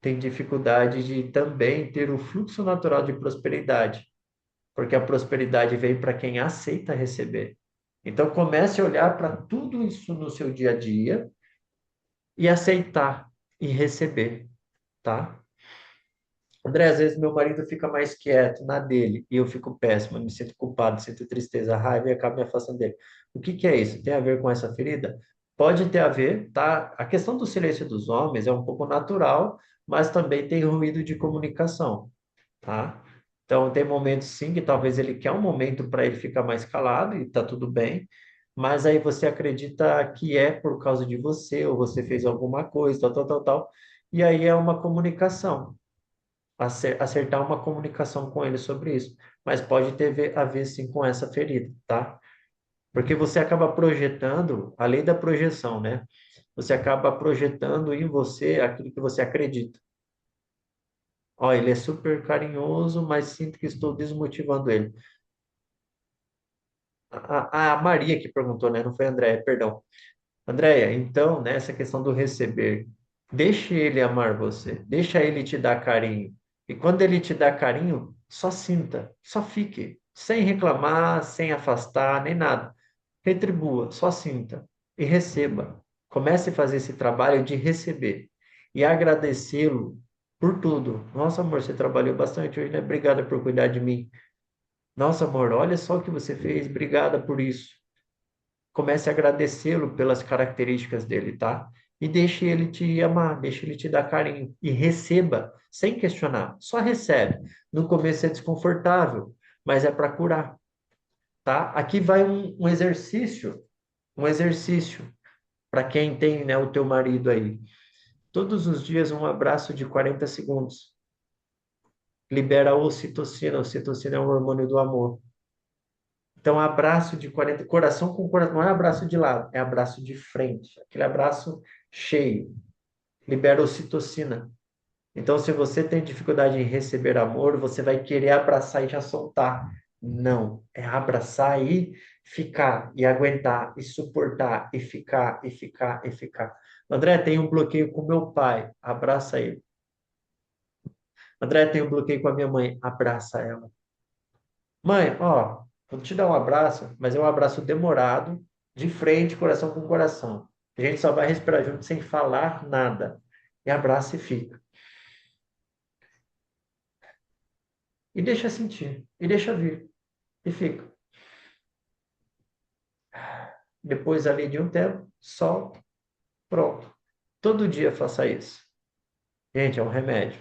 tem dificuldade de também ter o fluxo natural de prosperidade, porque a prosperidade vem para quem aceita receber. Então comece a olhar para tudo isso no seu dia a dia e aceitar e receber, tá? André, às vezes meu marido fica mais quieto na dele e eu fico péssimo, eu me sinto culpado, sinto tristeza, raiva e acabo me afastando dele. O que que é isso? Tem a ver com essa ferida? Pode ter a ver, tá? A questão do silêncio dos homens é um pouco natural, mas também tem ruído de comunicação, tá? Então, tem momentos sim que talvez ele quer um momento para ele ficar mais calado e tá tudo bem, mas aí você acredita que é por causa de você, ou você fez alguma coisa, tal, tal, tal, tal, e aí é uma comunicação, acertar uma comunicação com ele sobre isso, mas pode ter a ver sim com essa ferida, tá? Porque você acaba projetando, além da projeção, né? Você acaba projetando em você aquilo que você acredita. Ó, ele é super carinhoso, mas sinto que estou desmotivando ele. A Maria que perguntou, né? Não foi a Andréia, perdão. Andréia, então, nessa questão do receber, deixe ele amar você, deixa ele te dar carinho. E quando ele te dá carinho, só sinta, só fique, sem reclamar, sem afastar, nem nada. Retribua, só sinta e receba. Comece a fazer esse trabalho de receber e agradecê-lo por tudo. Nossa, amor, você trabalhou bastante hoje, né? Obrigada por cuidar de mim. Nossa, amor, olha só o que você fez, obrigada por isso. Comece a agradecê-lo pelas características dele, tá? E deixe ele te amar, deixe ele te dar carinho. E receba, sem questionar. Só recebe. No começo é desconfortável, mas é para curar, tá? Aqui vai um exercício para quem tem, né, o teu marido aí. Todos os dias um abraço de 40 segundos. Libera a ocitocina. A ocitocina é um hormônio do amor. Então, abraço de 40, coração com coração, não é abraço de lado, é abraço de frente, aquele abraço cheio, libera ocitocina. Então, se você tem dificuldade em receber amor, você vai querer abraçar e já soltar. Não, é abraçar e ficar, e aguentar, e suportar, e ficar, e ficar, e ficar. André, tem um bloqueio com meu pai, abraça ele. André, tem um bloqueio com a minha mãe, abraça ela. Mãe, ó, vou te dar um abraço, mas é um abraço demorado, de frente, coração com coração. A gente só vai respirar junto sem falar nada. E abraça e fica. E deixa sentir. E deixa vir. E fica. Depois ali de um tempo, solta. Pronto. Todo dia faça isso. Gente, é um remédio.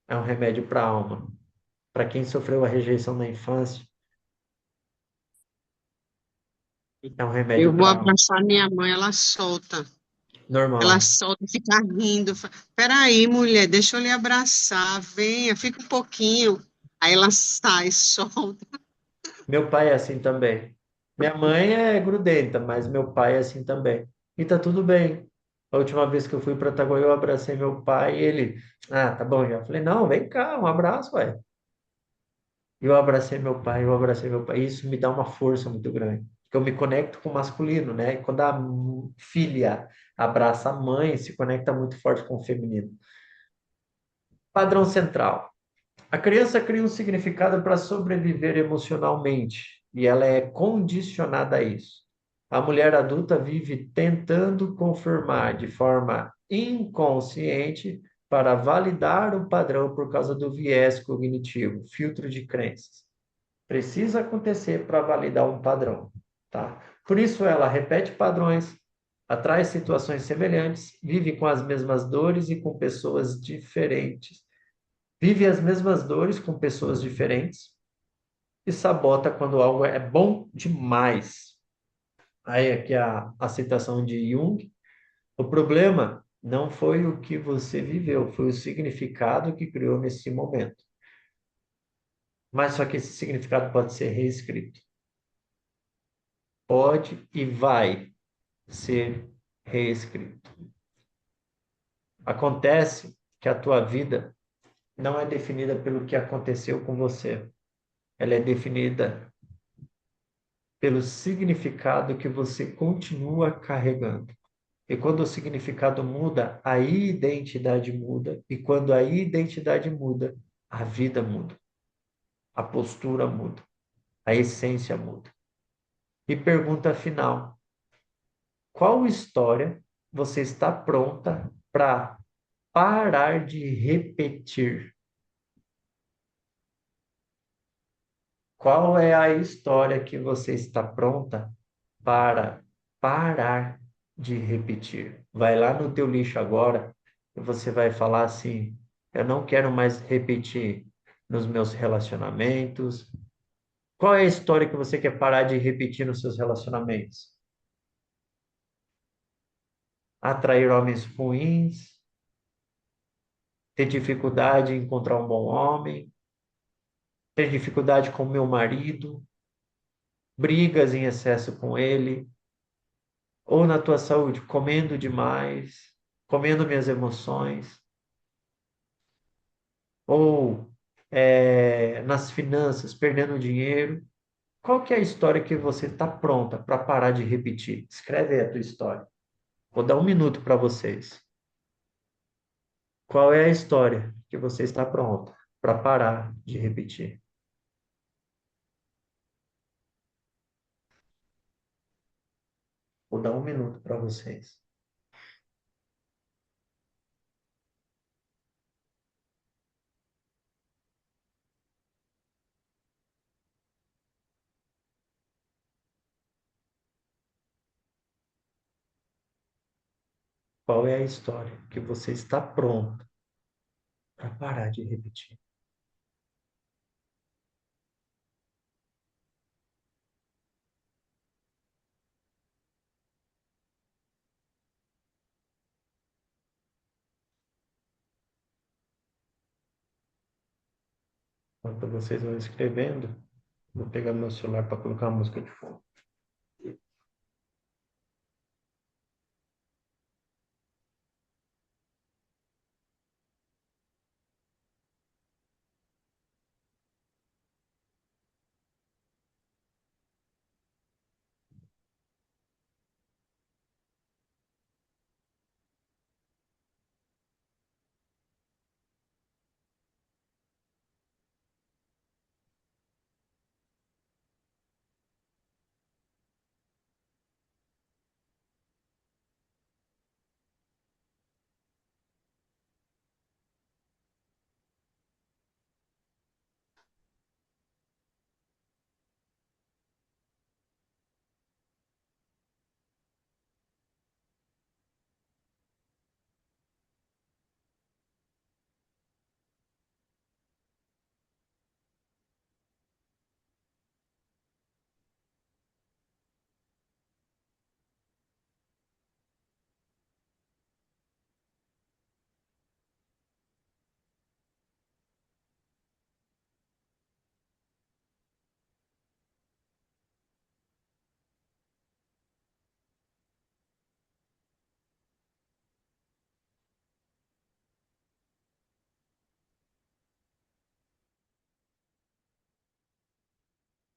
É um remédio para a alma. Para quem sofreu a rejeição na infância, é um remédio Eu vou para a alma. abraçar minha mãe, ela solta. Ela Normal. solta, fica rindo. Peraí, mulher, deixa eu lhe abraçar. Venha, fica um pouquinho. Aí ela sai, solta. Meu pai é assim também. Minha mãe é grudenta, mas meu pai é assim também. E tá tudo bem. A última vez que eu fui para Itaguaí, eu abracei meu pai e ele, ah, tá bom já. Falei, não, vem cá, um abraço, ué. Eu abracei meu pai, eu abracei meu pai. Isso me dá uma força muito grande. Porque eu me conecto com o masculino, né? E quando a filha abraça a mãe, se conecta muito forte com o feminino. Padrão central. A criança cria um significado para sobreviver emocionalmente e ela é condicionada a isso. A mulher adulta vive tentando confirmar de forma inconsciente para validar o padrão por causa do viés cognitivo, filtro de crenças. Precisa acontecer para validar um padrão, tá? Por isso ela repete padrões, atrai situações semelhantes, vive com as mesmas dores e com pessoas diferentes. Vive as mesmas dores com pessoas diferentes e sabota quando algo é bom demais. Aí aqui a citação de Jung. O problema não foi o que você viveu, foi o significado que criou nesse momento. Mas só que esse significado pode ser reescrito. Pode e vai ser reescrito. Acontece que a tua vida não é definida pelo que aconteceu com você. Ela é definida pelo significado que você continua carregando. E quando o significado muda, a identidade muda. E quando a identidade muda, a vida muda. A postura muda. A essência muda. E pergunta final: qual história você está pronta para parar de repetir? Qual é a história que você está pronta para parar de repetir? Vai lá no teu lixo agora e você vai falar assim: eu não quero mais repetir nos meus relacionamentos. Qual é a história que você quer parar de repetir nos seus relacionamentos? Atrair homens ruins, ter dificuldade em encontrar um bom homem, ter dificuldade com meu marido, brigas em excesso com ele, ou na tua saúde, comendo demais, comendo minhas emoções, ou nas finanças, perdendo dinheiro. Qual que é a história que você está pronta para parar de repetir? Escreve aí a tua história. Vou dar um minuto para vocês. Qual é a história que você está pronta para parar de repetir? Vou dar um minuto para vocês. Qual é a história que você está pronta para parar de repetir? Enquanto vocês vão escrevendo, vou pegar meu celular para colocar a música de fundo.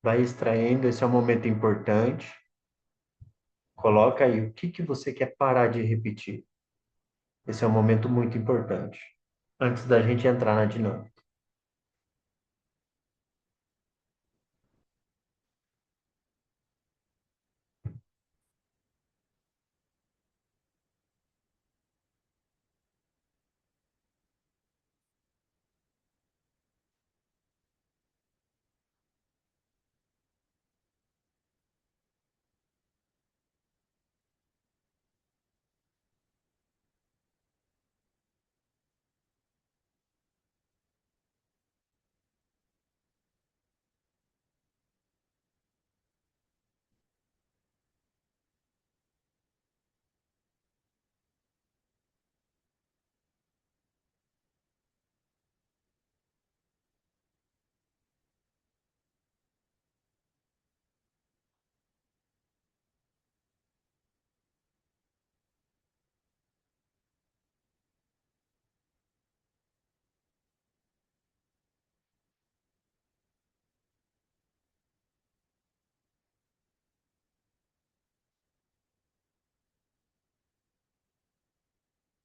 Vai extraindo, esse é um momento importante. Coloca aí o que que você quer parar de repetir. Esse é um momento muito importante. Antes da gente entrar na dinâmica.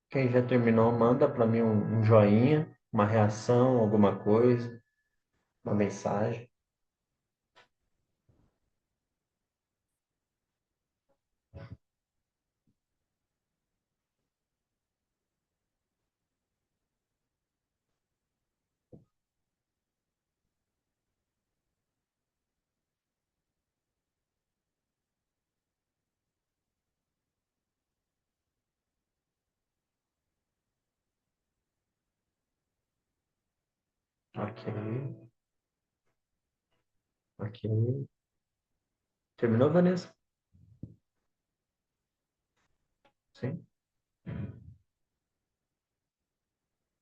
Quem já terminou, manda para mim um joinha, uma reação, alguma coisa, uma mensagem. Ok, ok. Terminou, Vanessa? Sim.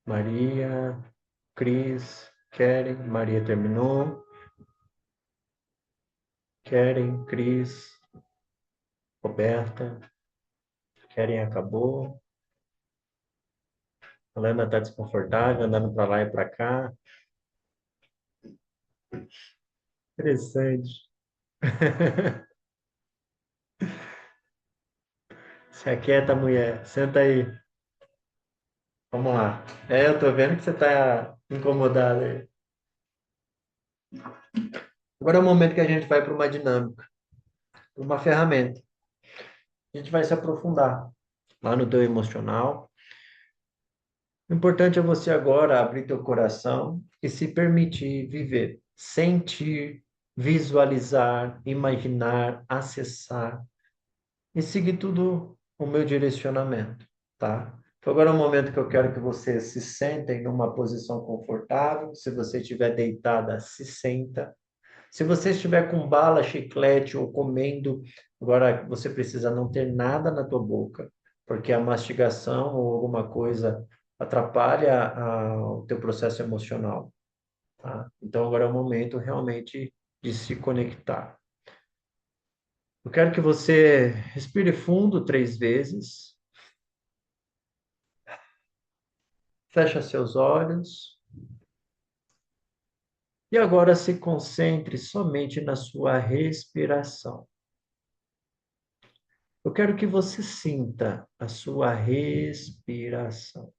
Maria, Cris, Keren, Maria terminou. Keren, Cris, Roberta, Keren acabou. A Lana está desconfortável, andando para lá e para cá. Interessante. Se aquieta, mulher. Senta aí. Vamos lá. Eu tô vendo que você está incomodada aí. Agora é o momento que a gente vai para uma dinâmica, uma ferramenta. A gente vai se aprofundar lá no teu emocional. O importante é você agora abrir teu coração e se permitir viver, sentir, visualizar, imaginar, acessar e seguir tudo o meu direcionamento, tá? Então agora é o momento que eu quero que você se sentem numa posição confortável. Se você estiver deitada, se senta. Se você estiver com bala, chiclete ou comendo, agora você precisa não ter nada na tua boca, porque a mastigação ou alguma coisa atrapalha o teu processo emocional, tá? Então agora é o momento realmente de se conectar. Eu quero que você respire fundo 3 vezes, feche seus olhos e agora se concentre somente na sua respiração. Eu quero que você sinta a sua respiração.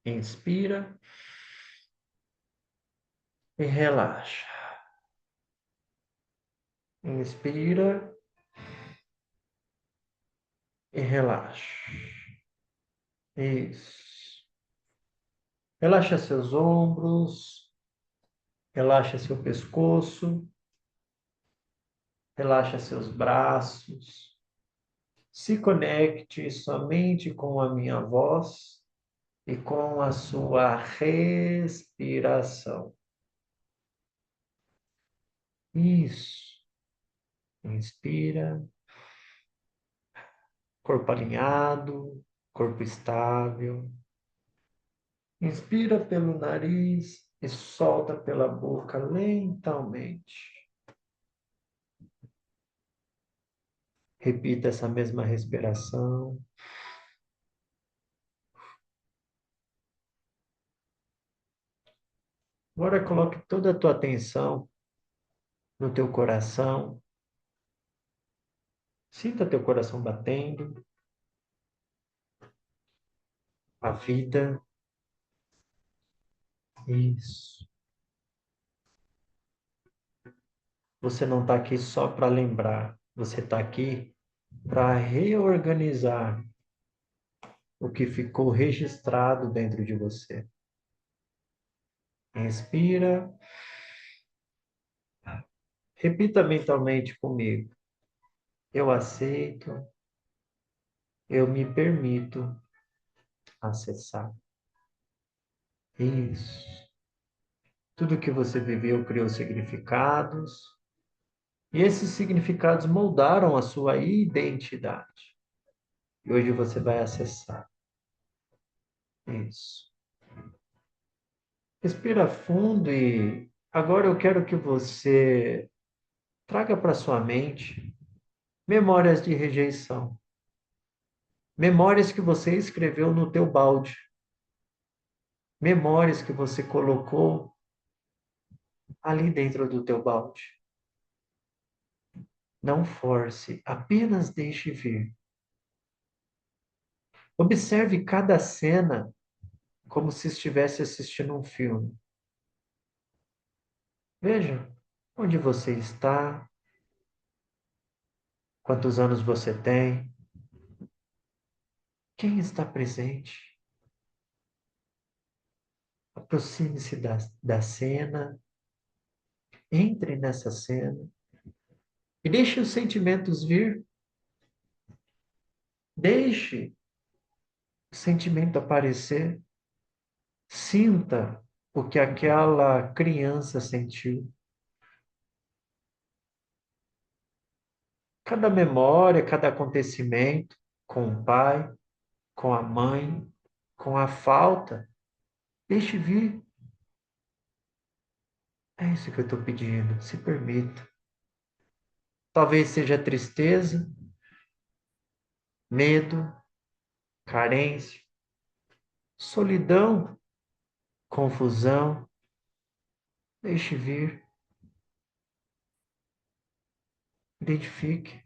Inspira e relaxa. Inspira e relaxa. Isso. Relaxa seus ombros, relaxa seu pescoço, relaxa seus braços. Se conecte somente com a minha voz e com a sua respiração. Isso. Inspira, corpo alinhado, corpo estável. Inspira pelo nariz e solta pela boca lentamente. Repita essa mesma respiração. Agora coloque toda a tua atenção no teu coração. Sinta teu coração batendo, a vida. Isso. Você não está aqui só para lembrar, você está aqui para reorganizar o que ficou registrado dentro de você. Inspira, repita mentalmente comigo. Eu aceito, eu me permito acessar. Isso. Tudo que você viveu criou significados, e esses significados moldaram a sua identidade. E hoje você vai acessar. Isso. Respira fundo e agora eu quero que você traga para sua mente memórias de rejeição. Memórias que você escreveu no teu balde. Memórias que você colocou ali dentro do teu balde. Não force, apenas deixe vir. Observe cada cena como se estivesse assistindo um filme. Veja onde você está, quantos anos você tem, quem está presente. Aproxime-se da cena, entre nessa cena e deixe os sentimentos vir. Deixe o sentimento aparecer. Sinta o que aquela criança sentiu. Cada memória, cada acontecimento com o pai, com a mãe, com a falta, deixe vir. É isso que eu estou pedindo. Se permita. Talvez seja tristeza, medo, carência, solidão, confusão. Deixe vir. Identifique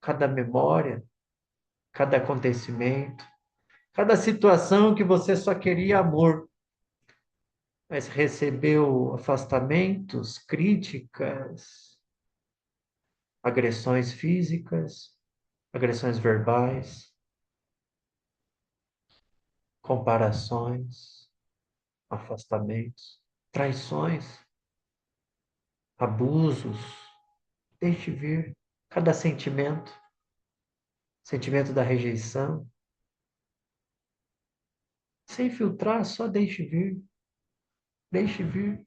cada memória, cada acontecimento, cada situação que você só queria amor, mas recebeu afastamentos, críticas, agressões físicas, agressões verbais, comparações, afastamentos, traições, abusos. Deixe vir cada sentimento, sentimento da rejeição, sem filtrar, só deixe vir, deixe vir.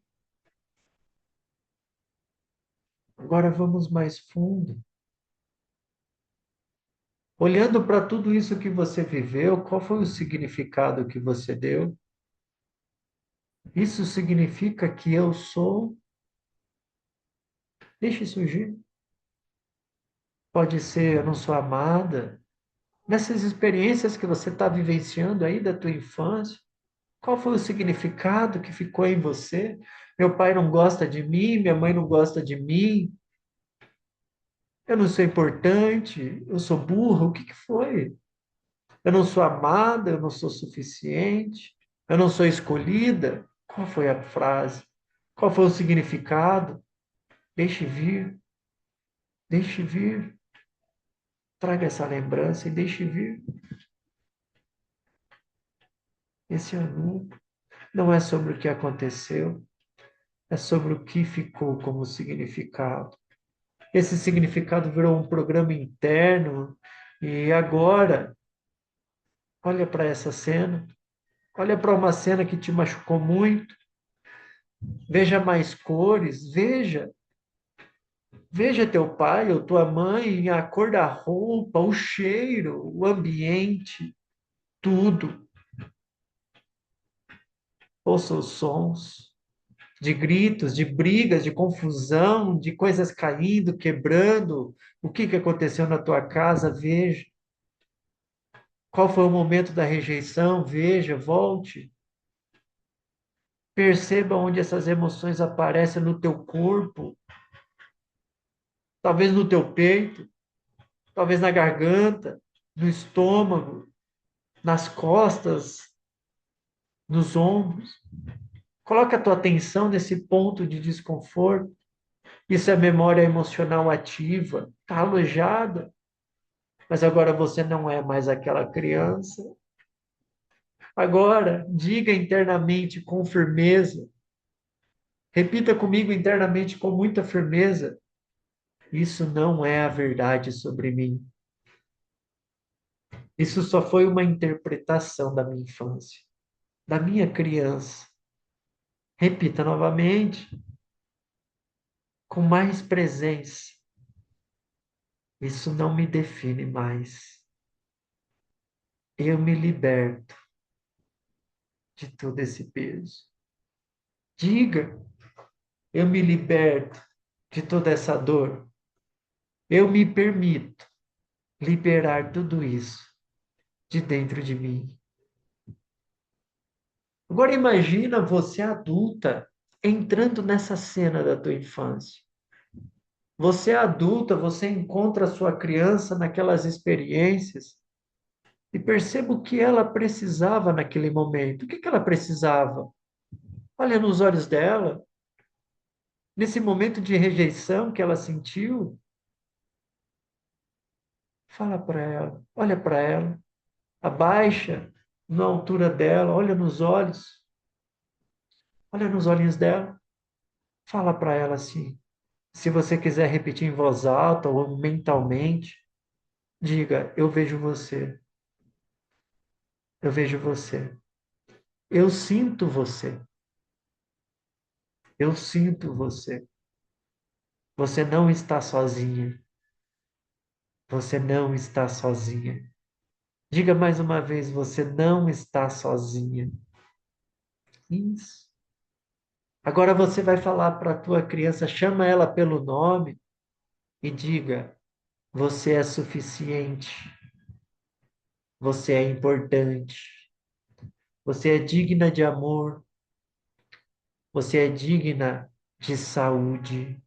Agora vamos mais fundo. Olhando para tudo isso que você viveu, qual foi o significado que você deu? Isso significa que eu sou. Deixe surgir. Pode ser eu não sou amada. Nessas experiências que você está vivenciando aí da tua infância, qual foi o significado que ficou em você? Meu pai não gosta de mim, minha mãe não gosta de mim, eu não sou importante, eu sou burro, o que que foi? Eu não sou amada, eu não sou suficiente, eu não sou escolhida. Qual foi a frase? Qual foi o significado? Deixe vir, deixe vir. Traga essa lembrança e deixe vir. Esse ano não é sobre o que aconteceu, é sobre o que ficou como significado. Esse significado virou um programa interno e agora, olha para essa cena, olha para uma cena que te machucou muito, veja mais cores, veja teu pai ou tua mãe, a cor da roupa, o cheiro, o ambiente, tudo. Ouça os sons de gritos, de brigas, de confusão, de coisas caindo, quebrando. O que que aconteceu na tua casa? Veja. Qual foi o momento da rejeição? Veja, volte. Perceba onde essas emoções aparecem no teu corpo. talvez no teu peito, talvez na garganta, no estômago, nas costas, nos ombros. Coloca a tua atenção nesse ponto de desconforto. Isso é memória emocional ativa, está alojada, mas agora você não é mais aquela criança. Agora, diga internamente com firmeza, repita comigo internamente com muita firmeza: isso não é a verdade sobre mim. Isso só foi uma interpretação da minha infância, da minha criança. Repita novamente, com mais presença. Isso não me define mais. Eu me liberto de todo esse peso. Diga, eu me liberto de toda essa dor. Eu me permito liberar tudo isso de dentro de mim. Agora imagina você adulta entrando nessa cena da tua infância. Você é adulta, você encontra a sua criança naquelas experiências e perceba o que ela precisava naquele momento. O que que ela precisava? Olha nos olhos dela, nesse momento de rejeição que ela sentiu, fala para ela, olha para ela, abaixa na altura dela, olha nos olhinhos dela, fala para ela assim. Se você quiser repetir em voz alta ou mentalmente, diga: eu vejo você, eu vejo você, eu sinto você, eu sinto você. Você não está sozinha, você não está sozinha. Diga mais uma vez: você não está sozinha. Isso. Agora você vai falar para a tua criança, chama ela pelo nome e diga: você é suficiente, você é importante, você é digna de amor, você é digna de saúde,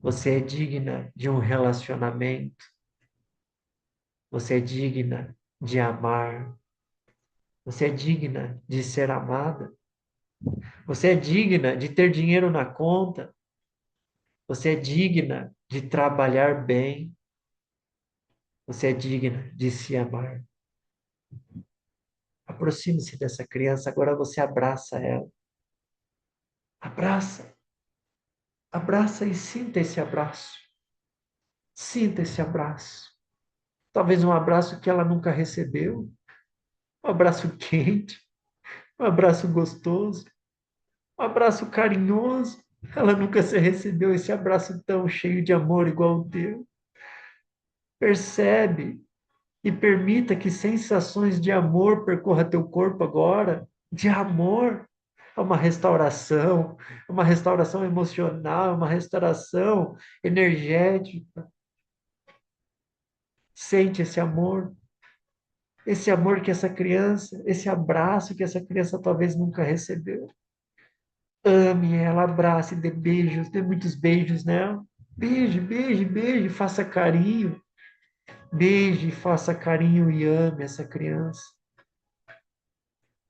você é digna de um relacionamento, você é digna de amar, você é digna de ser amada, você é digna de ter dinheiro na conta, você é digna de trabalhar bem, você é digna de se amar. Aproxime-se dessa criança, agora você abraça ela. Abraça, abraça e sinta esse abraço. Sinta esse abraço. Talvez um abraço que ela nunca recebeu, um abraço quente, um abraço gostoso, um abraço carinhoso. Ela nunca se recebeu esse abraço tão cheio de amor igual o teu. Percebe e permita que sensações de amor percorra teu corpo agora, de amor. É uma restauração emocional, uma restauração energética. Sente esse amor que essa criança, esse abraço que essa criança talvez nunca recebeu. Ame ela, abrace, dê beijos, dê muitos beijos nela. Beije, beije, beije, faça carinho. Beije, faça carinho e ame essa criança.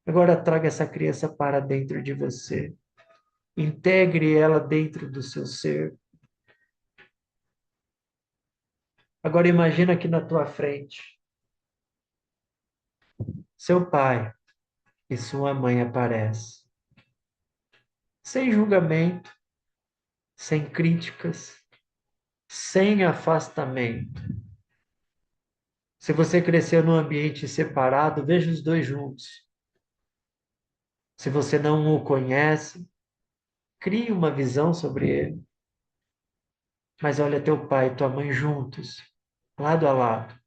Agora traga essa criança para dentro de você. Integre ela dentro do seu ser. Agora imagina aqui na tua frente, seu pai e sua mãe aparecem. Sem julgamento, sem críticas, sem afastamento. Se você cresceu num ambiente separado, veja os dois juntos. Se você não o conhece, crie uma visão sobre ele. Mas olha teu pai e tua mãe juntos, lado a lado,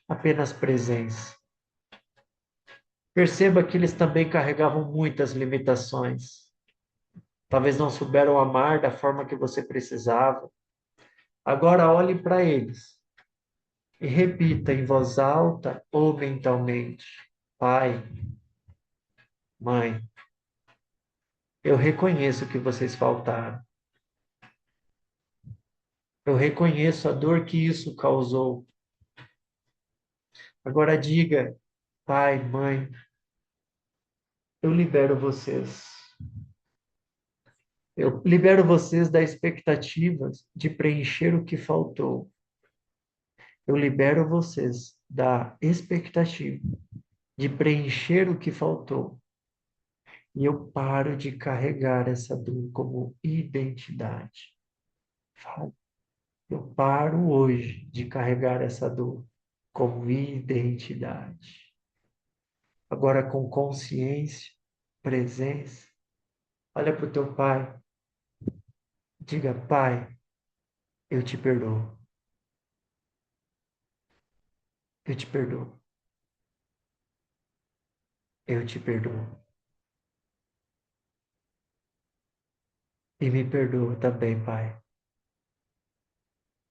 apenas presença. Perceba que eles também carregavam muitas limitações. Talvez não souberam amar da forma que você precisava. Agora olhe para eles e repita em voz alta ou mentalmente: pai, mãe, eu reconheço que vocês faltaram. Eu reconheço a dor que isso causou. Agora diga, pai, mãe, eu libero vocês. Eu libero vocês da expectativa de preencher o que faltou. Eu libero vocês da expectativa de preencher o que faltou. E eu paro de carregar essa dor como identidade. Fala. Eu paro hoje de carregar essa dor como identidade. Agora, com consciência, presença, olha para o teu pai. Diga, pai, eu te perdoo. Eu te perdoo. Eu te perdoo. E me perdoa também, pai.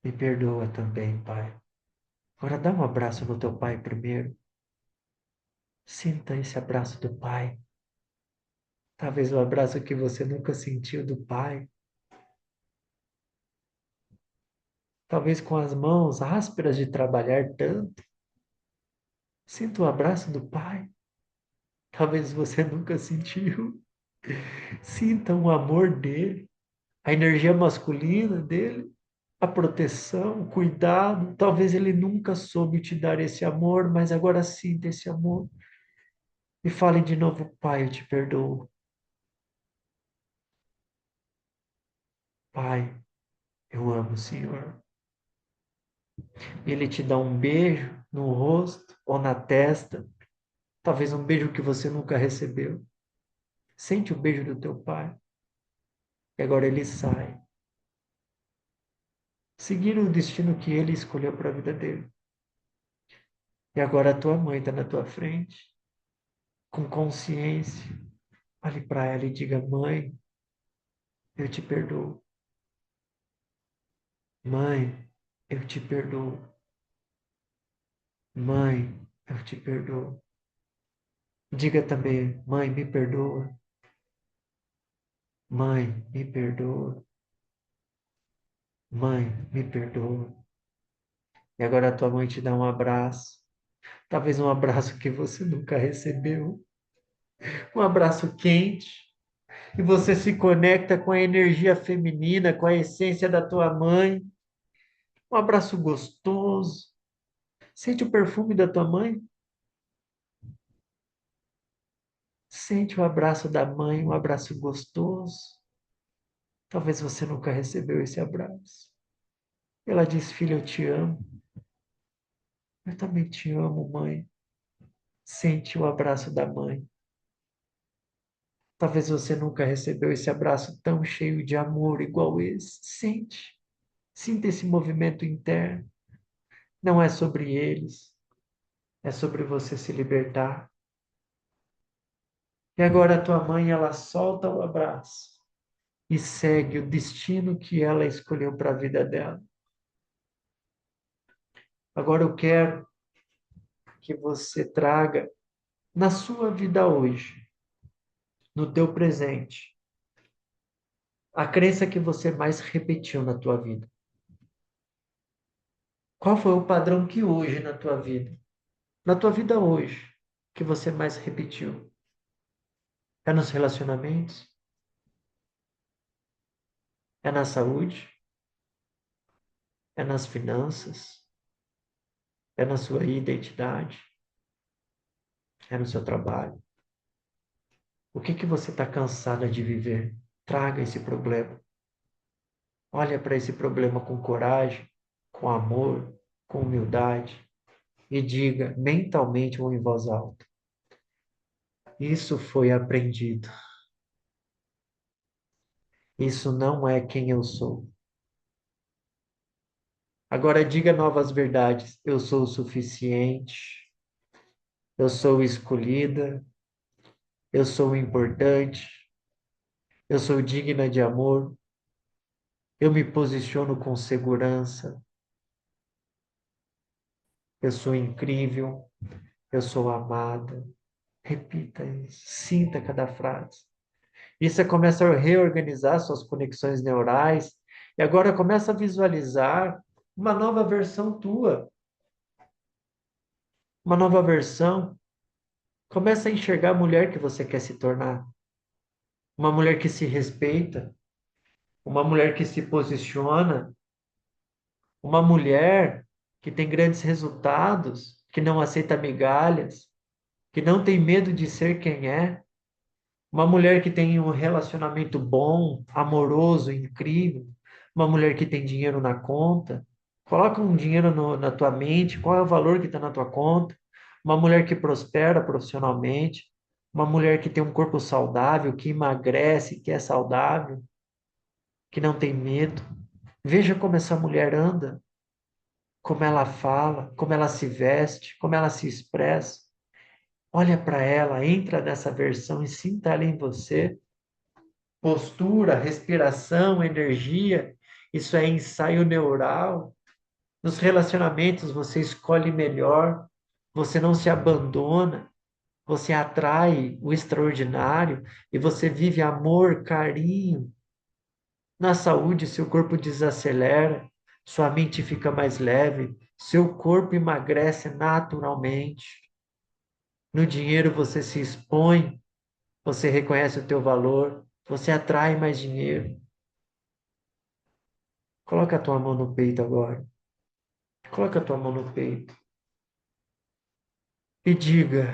Me perdoa também, pai. Agora dá um abraço no teu pai primeiro. Sinta esse abraço do pai. Talvez o abraço que você nunca sentiu do pai. Talvez com as mãos ásperas de trabalhar tanto. Sinta o abraço do pai. Talvez você nunca sentiu. Sinta o amor dele, a energia masculina dele, a proteção, o cuidado. Talvez ele nunca soube te dar esse amor, mas agora sinta esse amor. E fale de novo, pai, eu te perdoo. Pai, eu amo o Senhor. Ele te dá um beijo no rosto ou na testa, talvez um beijo que você nunca recebeu. Sente o beijo do teu pai. E agora ele sai. Seguir o destino que ele escolheu para a vida dele. E agora a tua mãe está na tua frente, com consciência. Olhe para ela e diga: mãe, eu te perdoo. Mãe, eu te perdoo. Mãe, eu te perdoo. Diga também: mãe, me perdoa. Mãe, me perdoa. Mãe, me perdoa. E agora a tua mãe te dá um abraço. Talvez um abraço que você nunca recebeu. Um abraço quente. E você se conecta com a energia feminina, com a essência da tua mãe. Um abraço gostoso. Sente o perfume da tua mãe. Sente o abraço da mãe, um abraço gostoso. Talvez você nunca recebeu esse abraço. Ela diz: filho, eu te amo. Eu também te amo, mãe. Sente o abraço da mãe. Talvez você nunca recebeu esse abraço tão cheio de amor igual esse. Sente. Sinta esse movimento interno. Não é sobre eles, é sobre você se libertar. E agora a tua mãe, ela solta o abraço e segue o destino que ela escolheu para a vida dela. Agora eu quero que você traga na sua vida hoje, no teu presente, a crença que você mais repetiu na tua vida. Qual foi o padrão que hoje na tua vida hoje, que você mais repetiu? É nos relacionamentos? É na saúde? É nas finanças? É na sua identidade? É no seu trabalho? O que que você está cansada de viver? Traga esse problema. Olha para esse problema com coragem, com amor, com humildade e diga mentalmente ou em voz alta: isso foi aprendido. Isso não é quem eu sou. Agora diga novas verdades. Eu sou o suficiente. Eu sou escolhida. Eu sou importante. Eu sou digna de amor. Eu me posiciono com segurança. Eu sou incrível. Eu sou amada. Repita isso. Sinta cada frase. E você começa a reorganizar suas conexões neurais E agora começa a visualizar uma nova versão tua, uma nova versão. Começa a enxergar a mulher que você quer se tornar, uma mulher que se respeita, uma mulher que se posiciona, uma mulher que tem grandes resultados, que não aceita migalhas, que não tem medo de ser quem é, uma mulher que tem um relacionamento bom, amoroso, incrível, uma mulher que tem dinheiro na conta. Coloca um dinheiro na tua mente, qual é o valor que está na tua conta? Uma mulher que prospera profissionalmente, uma mulher que tem um corpo saudável, que emagrece, que é saudável, que não tem medo. Veja como essa mulher anda, como ela fala, como ela se veste, como ela se expressa. Olha para ela, entra nessa versão e sinta ela em você. Postura, respiração, energia, isso é ensaio neural. Nos relacionamentos você escolhe melhor, você não se abandona, você atrai o extraordinário e você vive amor, carinho. Na saúde, seu corpo desacelera, sua mente fica mais leve, seu corpo emagrece naturalmente. No dinheiro você se expõe, você reconhece o teu valor, você atrai mais dinheiro. Coloca a tua mão no peito agora. Coloca a tua mão no peito e diga: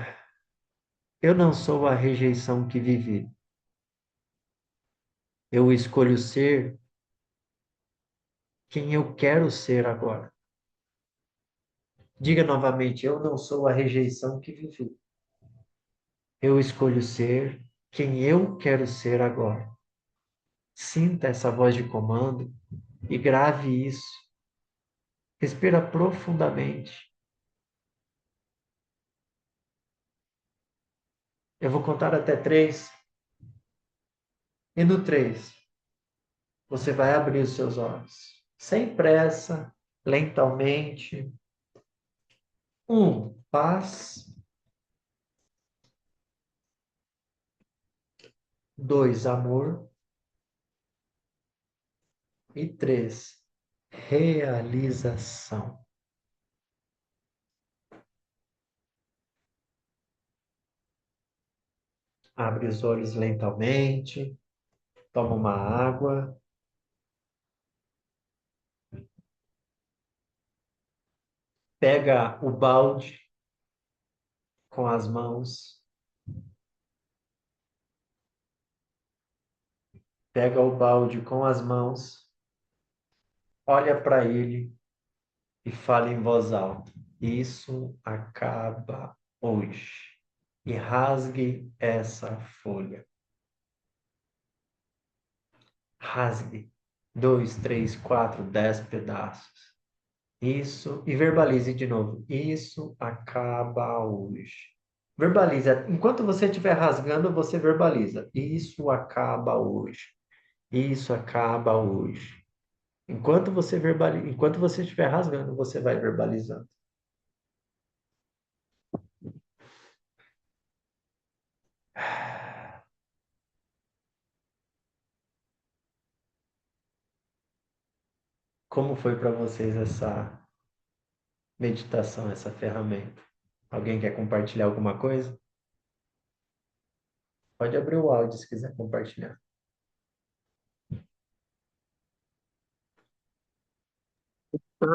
eu não sou a rejeição que vivi. Eu escolho ser quem eu quero ser agora. Diga novamente: eu não sou a rejeição que vivi. Eu escolho ser quem eu quero ser agora. Sinta essa voz de comando e grave isso. Respira profundamente. Eu vou contar até 3. E no 3, você vai abrir os seus olhos. Sem pressa, lentamente. 1, paz. 2, amor. E 3, realização. Abre os olhos lentamente. Toma uma água. Pega o balde com as mãos. Pega o balde com as mãos. Olha para ele e fala em voz alta: isso acaba hoje. E rasgue essa folha. Rasgue 2, 3, 4, 10 pedaços. Isso, e verbalize de novo. Isso acaba hoje. Verbaliza. Enquanto você estiver rasgando, você verbaliza. Isso acaba hoje. Isso acaba hoje. Enquanto você estiver rasgando, você vai verbalizando. Como foi para vocês essa meditação, essa ferramenta? Alguém quer compartilhar alguma coisa? Pode abrir o áudio se quiser compartilhar.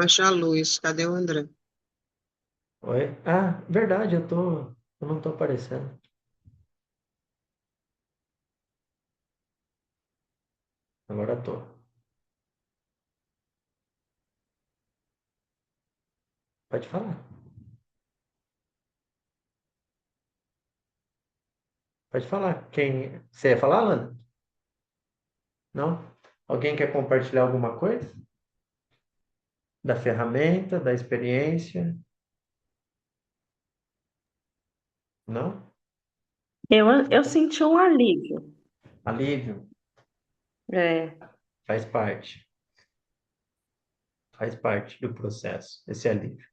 Acha a luz. Cadê o André? Oi? Ah, verdade, eu não tô aparecendo. Agora tô. Pode falar. Pode falar. Você ia falar, Lana? Não? Alguém quer compartilhar alguma coisa? Da ferramenta, da experiência? Não? Eu senti um alívio. Alívio? É, Faz parte. Faz parte do processo, esse alívio,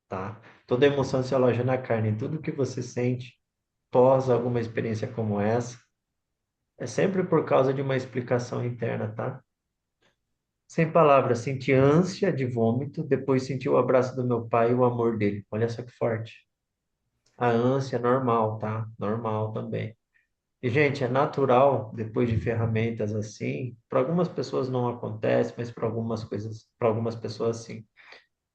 tá? Toda emoção se aloja na carne. Tudo que você sente pós alguma experiência como essa É sempre por causa de uma explicação interna, tá? Sem palavras, senti ânsia de vômito, depois senti o abraço do meu pai e o amor dele. Olha só que forte. A ânsia é normal, tá? Normal também. E, gente, é natural, depois de ferramentas assim, para algumas pessoas não acontece, mas para algumas coisas, para algumas pessoas sim.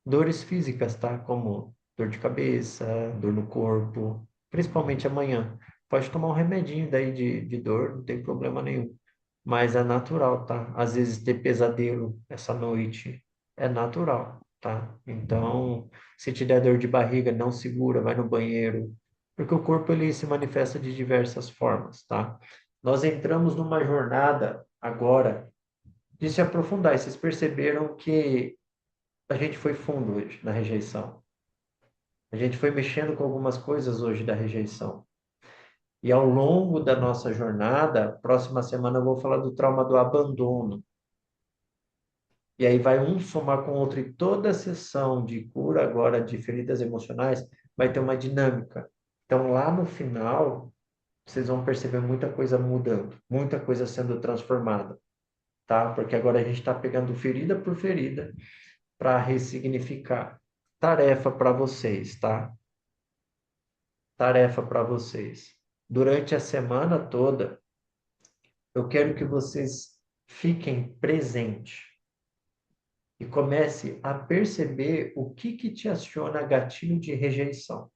Dores físicas, tá? Como dor de cabeça, dor no corpo, principalmente amanhã. Pode tomar um remedinho daí de dor, não tem problema nenhum. Mas é natural, tá? Às vezes ter pesadelo essa noite é natural, tá? Então, se te der dor de barriga, não segura, vai no banheiro, porque o corpo ele se manifesta de diversas formas, tá? Nós entramos numa jornada agora de se aprofundar. E vocês perceberam que a gente foi fundo hoje na rejeição. A gente foi mexendo com algumas coisas hoje da rejeição. E ao longo da nossa jornada, próxima semana eu vou falar do trauma do abandono. E aí vai um somar com o outro, e toda a sessão de cura agora de feridas emocionais vai ter uma dinâmica. Então, lá no final, vocês vão perceber muita coisa mudando, muita coisa sendo transformada, tá? Porque agora a gente está pegando ferida por ferida para ressignificar. Tarefa para vocês, tá? Tarefa para vocês. Durante a semana toda, eu quero que vocês fiquem presentes e comece a perceber o que te aciona gatilho de rejeição.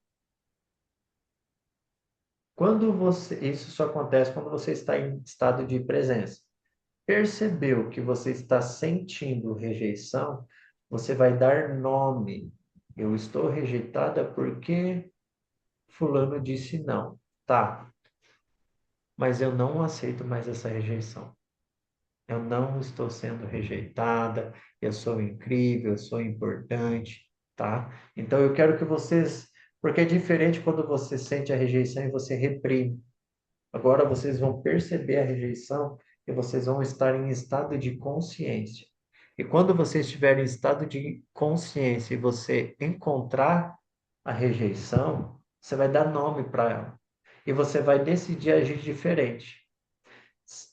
Isso só acontece quando você está em estado de presença. Percebeu que você está sentindo rejeição, você vai dar nome. Eu estou rejeitada porque fulano disse não. Tá, mas eu não aceito mais essa rejeição. Eu não estou sendo rejeitada, eu sou incrível, eu sou importante, tá? Então eu quero que vocês, porque é diferente quando você sente a rejeição e você reprime. Agora vocês vão perceber a rejeição e vocês vão estar em estado de consciência. E quando você estiver em estado de consciência e você encontrar a rejeição, você vai dar nome para ela. E você vai decidir agir diferente.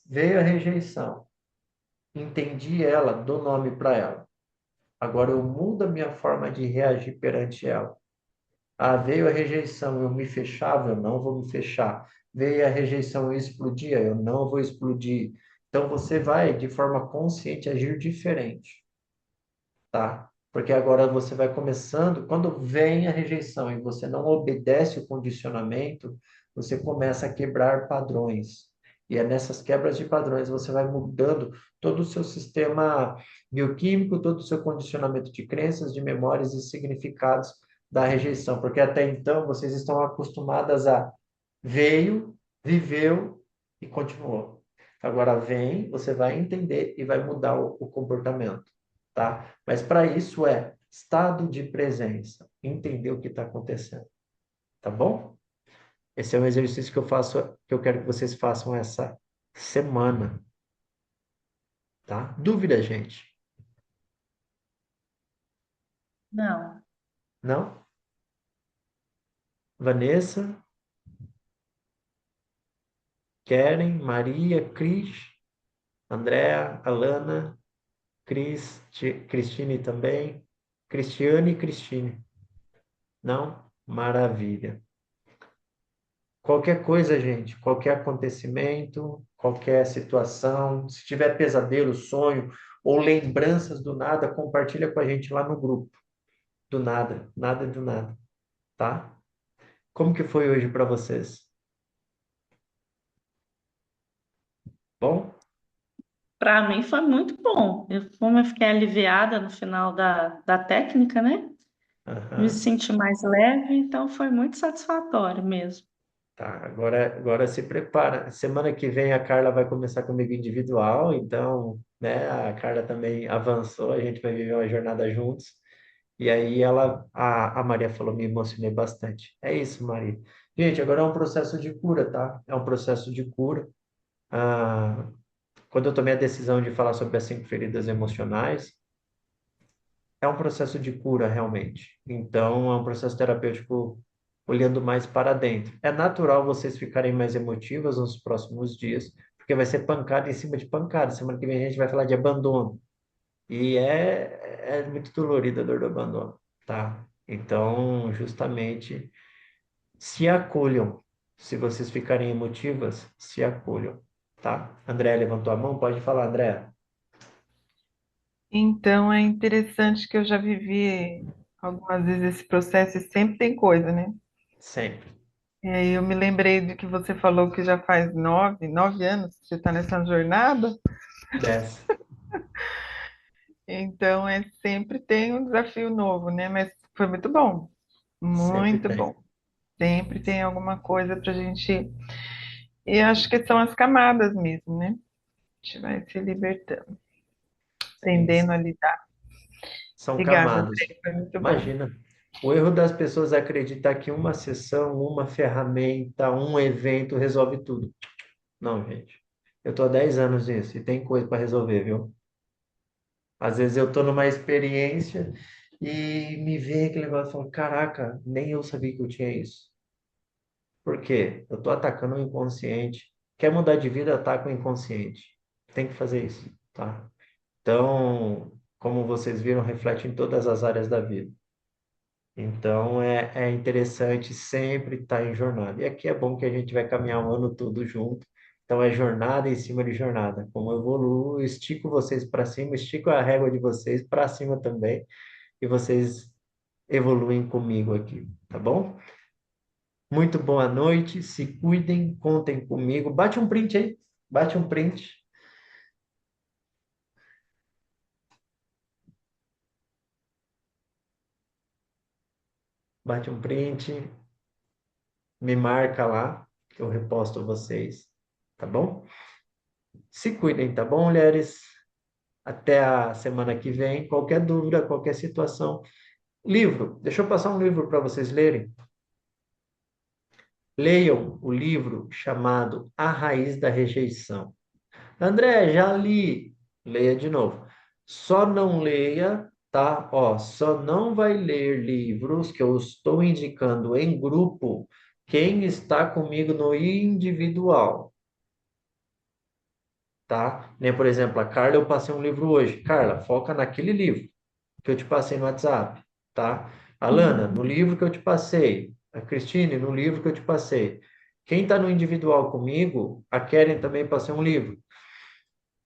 Veio a rejeição, entendi ela, dou nome para ela. Agora eu mudo a minha forma de reagir perante ela. Ah, veio a rejeição, eu me fechava, eu não vou me fechar. Veio a rejeição, eu explodia, eu não vou explodir. Então você vai, de forma consciente, agir diferente, tá? Porque agora você vai começando, quando vem a rejeição e você não obedece o condicionamento, você começa a quebrar padrões. E é nessas quebras de padrões você vai mudando todo o seu sistema bioquímico, todo o seu condicionamento de crenças, de memórias e significados da rejeição, porque até então vocês estão acostumadas a veio, viveu e continuou. Agora vem, você vai entender e vai mudar o comportamento, tá? Mas para isso é estado de presença, entender o que está acontecendo, tá bom? Esse é um exercício que eu faço, que eu quero que vocês façam essa semana, tá? Dúvida, gente? Não. Não? Vanessa, Keren, Maria, Cris, Andréa, Alana, Cristine também, Cristiane e Cristine. Não? Maravilha. Qualquer coisa, gente, qualquer acontecimento, qualquer situação, se tiver pesadelo, sonho ou lembranças do nada, compartilha com a gente lá no grupo. Do nada, nada do nada, tá? Como que foi hoje para vocês? Bom? Para mim foi muito bom. Como eu fiquei aliviada no final da técnica, né? Me Aham. senti mais leve, então foi muito satisfatório mesmo. Tá, agora se prepara. Semana que vem a Carla vai começar comigo individual, então, né, a Carla também avançou, a gente vai viver uma jornada juntos. E aí a Maria falou, me emocionei bastante. É isso, Maria. Gente, agora é um processo de cura, tá? É um processo de cura. Ah, quando eu tomei a decisão de falar sobre as 5 feridas emocionais, é um processo de cura realmente. Então, é um processo terapêutico olhando mais para dentro. É natural vocês ficarem mais emotivas nos próximos dias, porque vai ser pancada em cima de pancada. Semana que vem a gente vai falar de abandono. E é muito dolorida a dor do abandono, tá? Então, justamente, se acolham. Se vocês ficarem emotivas, se acolham, tá? André levantou a mão, pode falar, André. Então é interessante que eu já vivi algumas vezes esse processo e sempre tem coisa, né? Sempre. E aí eu me lembrei de que você falou que já faz 9 anos que você está nessa jornada. 10. Então é sempre tem um desafio novo, né? Mas foi Sempre muito tem. bom. Sempre tem alguma coisa para a gente. E acho que são as camadas mesmo, né? A gente vai se libertando, Sim, aprendendo a lidar. são Obrigada, camadas. André, foi muito bom. Imagina. O erro das pessoas é acreditar que uma sessão, uma ferramenta, um evento resolve tudo. Não, gente. Eu estou há 10 anos nisso e tem coisa para resolver, viu? Às vezes eu estou numa experiência e me vem aquele negócio e falo, caraca, nem eu sabia que eu tinha isso. Por quê? Eu estou atacando o inconsciente. Quer mudar de vida, ataca o inconsciente. Tem que fazer isso, tá? Então, como vocês viram, reflete em todas as áreas da vida. Então, é interessante sempre estar em jornada. E aqui é bom que a gente vai caminhar o ano todo junto. Então, é jornada em cima de jornada. Como eu evoluo, eu estico vocês para cima, estico a régua de vocês para cima também. E vocês evoluem comigo aqui, tá bom? Muito boa noite, se cuidem, contem comigo. Bate um print aí, bate um print, bate um print, me marca lá, que eu reposto vocês, tá bom? Se cuidem, tá bom, mulheres? Até a semana que vem. Qualquer dúvida, qualquer situação. Livro, deixa eu passar um livro para vocês lerem. Leiam o livro chamado A Raiz da Rejeição. André, já li. Leia de novo. Só não leia, tá? Ó, só não vai ler livros que eu estou indicando em grupo quem está comigo no individual, tá? Nem, por exemplo, a Carla, eu passei um livro hoje. Carla, foca naquele livro que eu te passei no WhatsApp, tá? Alana, no livro que eu te passei. A Cristine, no livro que eu te passei. Quem está no individual comigo, a Keren também passei um livro.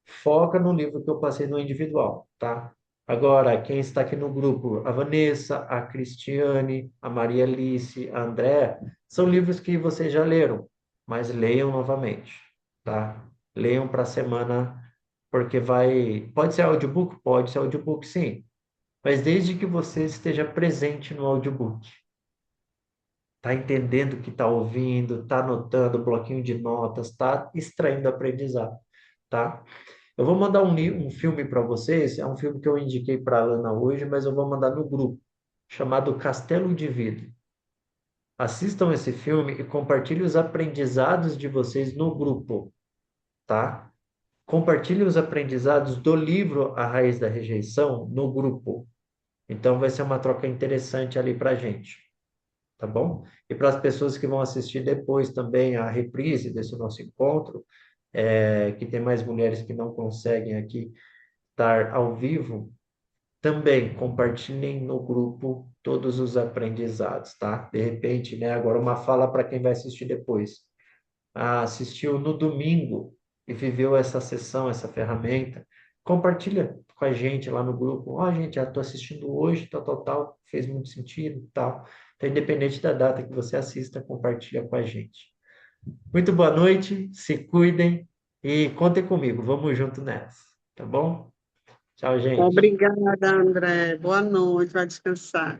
Foca no livro que eu passei no individual, tá? Agora, quem está aqui no grupo, a Vanessa, a Cristiane, a Maria Alice, a André, são livros que vocês já leram, mas leiam novamente, tá? Leiam para a semana, porque vai. Pode ser audiobook? Pode ser audiobook, sim, mas desde que você esteja presente no audiobook, tá entendendo o que está ouvindo, tá anotando bloquinho de notas, tá extraindo aprendizado, tá? Eu vou mandar um filme para vocês, é um filme que eu indiquei para a Lana hoje, mas eu vou mandar no grupo, chamado Castelo de Vidro. Assistam esse filme e compartilhem os aprendizados de vocês no grupo, tá? Compartilhem os aprendizados do livro A Raiz da Rejeição no grupo. Então vai ser uma troca interessante ali para a gente, tá bom? E para as pessoas que vão assistir depois também a reprise desse nosso encontro, que tem mais mulheres que não conseguem aqui estar ao vivo, também compartilhem no grupo todos os aprendizados, tá? De repente, né? Agora uma fala para quem vai assistir depois. Ah, assistiu no domingo e viveu essa sessão, essa ferramenta, compartilha com a gente lá no grupo. Ó, gente, já estou assistindo hoje, tal, tal, tal, fez muito sentido, tal. Então, independente da data que você assista, compartilha com a gente. Muito boa noite, se cuidem e contem comigo. Vamos junto nessa, tá bom? Tchau, gente. Obrigada, André. Boa noite, vai descansar.